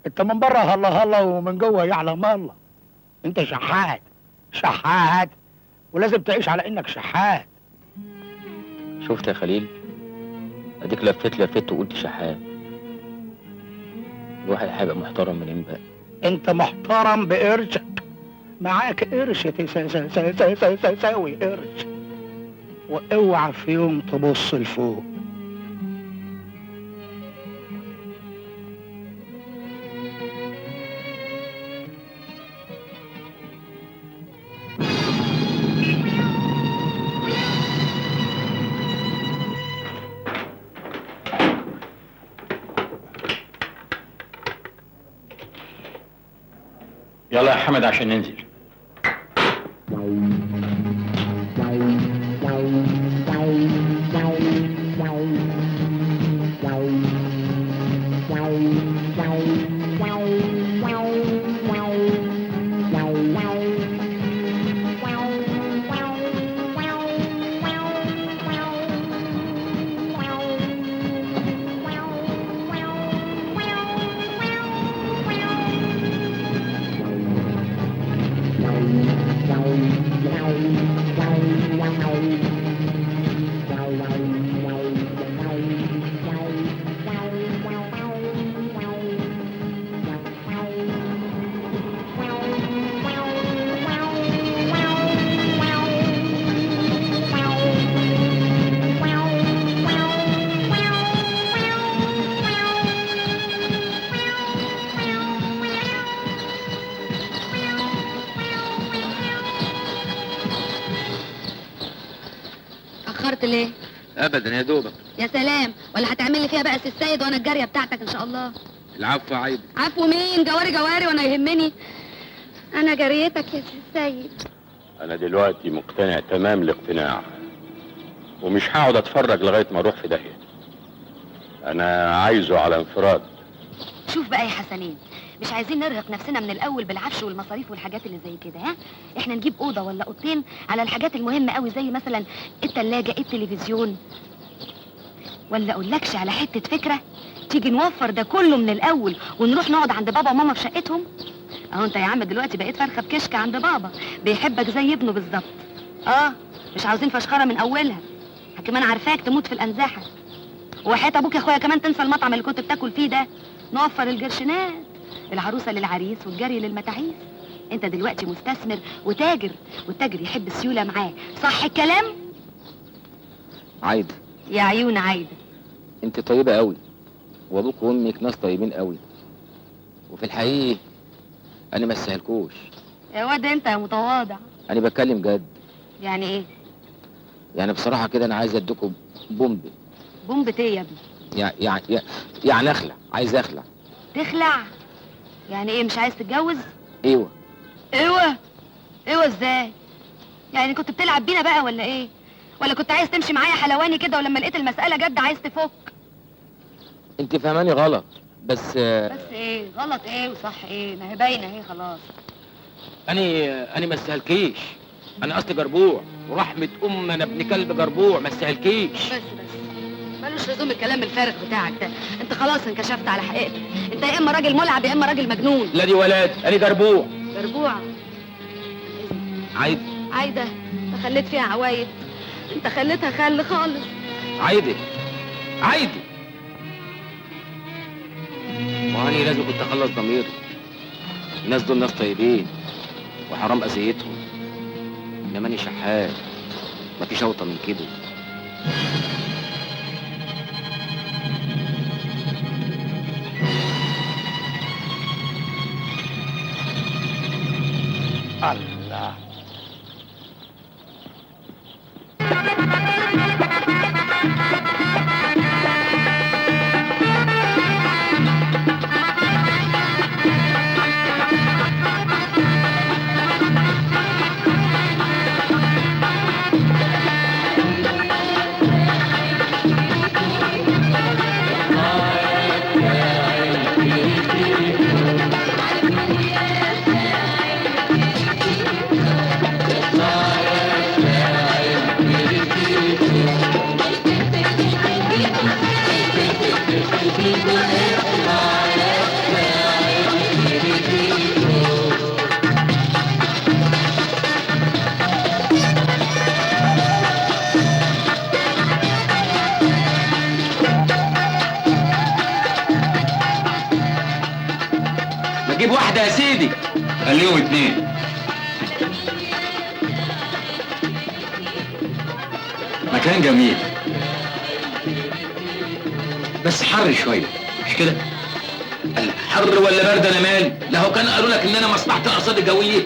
[SPEAKER 3] انت من بره هلا ومن جوه يعلم الله. انت شحات ولازم تعيش على انك شحات.
[SPEAKER 2] شفت يا خليل؟ اديك لفيت وقلت شحات. الواحد هيبقى محترم منين بقى؟
[SPEAKER 3] انت محترم بقرشك. معاك قرش تساوي قرش. واوعى في يوم تبص لفوق.
[SPEAKER 12] يلا يا حمد عشان ننزل.
[SPEAKER 6] اتاخرت ليه؟
[SPEAKER 5] ابدا يا دوبك.
[SPEAKER 6] يا سلام، ولا هتعمل لي فيها بقى سي السيد وانا الجاريه بتاعتك ان شاء الله.
[SPEAKER 5] العفو يا عايده.
[SPEAKER 6] عفو مين؟ جواري جواري وانا يهمني. انا جاريتك يا سي السيد.
[SPEAKER 12] انا دلوقتي مقتنع تمام الاقتناع، ومش هقعد اتفرج لغايه ما اروح في داهيه. انا عايزه على انفراد.
[SPEAKER 6] شوف بقى يا حسنين، مش عايزين نرهق نفسنا من الاول بالعفش والمصاريف والحاجات اللي زي كده، ها؟ احنا نجيب اوضه ولا اوضتين على الحاجات المهمه قوي، زي مثلا التلاجة، التلفزيون. ولا اقولكش على حته فكره، تيجي نوفر ده كله من الاول ونروح نقعد عند بابا وماما في شقتهم. اهو انت يا عم دلوقتي بقيت فرخه بكشك عند بابا، بيحبك زي ابنه بالظبط. مش عاوزين فشخره من اولها، كمان عارفاك تموت في الانزاحه. وحياة ابوك يا اخويا كمان تنسى المطعم اللي كنت بتاكل فيه ده. نوفر الجرشنات، العروسه للعريس والجري للمتاعيس. انت دلوقتي مستثمر وتاجر، والتاجر يحب السيوله معاه، صح الكلام؟
[SPEAKER 5] عايده،
[SPEAKER 6] يا عيون عايده.
[SPEAKER 5] انت طيبه قوي، وابوك وامك ناس طيبين قوي، وفي الحقيقه انا ما استاهلكوش.
[SPEAKER 6] يا واد انت يا متواضع.
[SPEAKER 5] انا بتكلم جد.
[SPEAKER 6] يعني ايه؟
[SPEAKER 5] يعني بصراحه كده انا عايز اديكم بومبي.
[SPEAKER 6] بومبة ايه يا ابني؟
[SPEAKER 5] يعني اخلع، عايز اخلع.
[SPEAKER 6] تخلع؟ يعني ايه، مش عايز تتجوز؟
[SPEAKER 5] ايوه.
[SPEAKER 6] ايوه ازاي؟ يعني كنت بتلعب بينا بقى ولا ايه؟ ولا كنت عايز تمشي معايا حلواني كده ولما لقيت المسألة جد عايز تفك؟
[SPEAKER 5] انت فهماني غلط. بس
[SPEAKER 6] ايه غلط ايه وصح ايه؟ ما هي باينه اهي خلاص.
[SPEAKER 2] انا ما استهلكيش، انا اصلي جربوع، ورحمه انا ابن كلب جربوع، ما استهلكيش.
[SPEAKER 6] بس ملوش لزوم الكلام الفارغ بتاعك ده. انت خلاص انكشفت على حقيقتك، انت يا اما راجل ملعب يا اما راجل مجنون.
[SPEAKER 2] لا دي ولاد، انا جربوع.
[SPEAKER 6] جربوع؟
[SPEAKER 2] عايده
[SPEAKER 6] انت خليت فيها عوايد، انت خليتها خل خالص.
[SPEAKER 2] عايده وهاني لازم كنت اخلص ضميري. الناس دول ناس طيبين وحرام اذيتهم، انما انا شحات، مفيش اوطى من كده.
[SPEAKER 1] الله.
[SPEAKER 2] جيب واحدة يا سيدي.
[SPEAKER 12] خليهم اتنين. مكان جميل بس حر شوية، مش كده؟
[SPEAKER 2] حر ولا برد انا مالي؟ لا هو كان قالوا لك ان انا مصلحة الارصاد الجوية.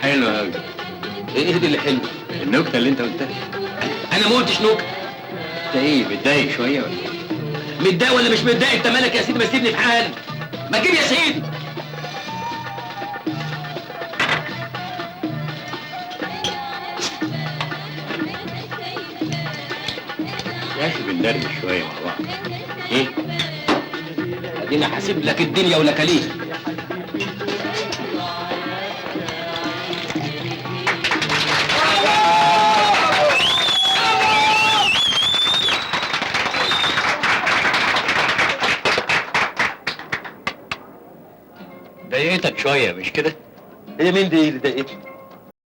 [SPEAKER 12] حلو قوي.
[SPEAKER 2] ايه دي اللي حلو؟
[SPEAKER 12] النكتة اللي انت قلتها.
[SPEAKER 2] انا ما قلتش نكتة.
[SPEAKER 12] انت ايه متضايق شوية ولا ايه؟
[SPEAKER 2] متضايق ولا مش متضايق؟ انت مالك يا سيدي؟ ما تسيبني في حالي. ما تجيب يا سيدي.
[SPEAKER 12] يا اخي بندردش شوية مع بعض.
[SPEAKER 2] ايه؟ اديني حاسب لك الدنيا ولك ليه.
[SPEAKER 12] ضايقتك شوية مش كده؟
[SPEAKER 2] هي مين دي اللي ضايقتني؟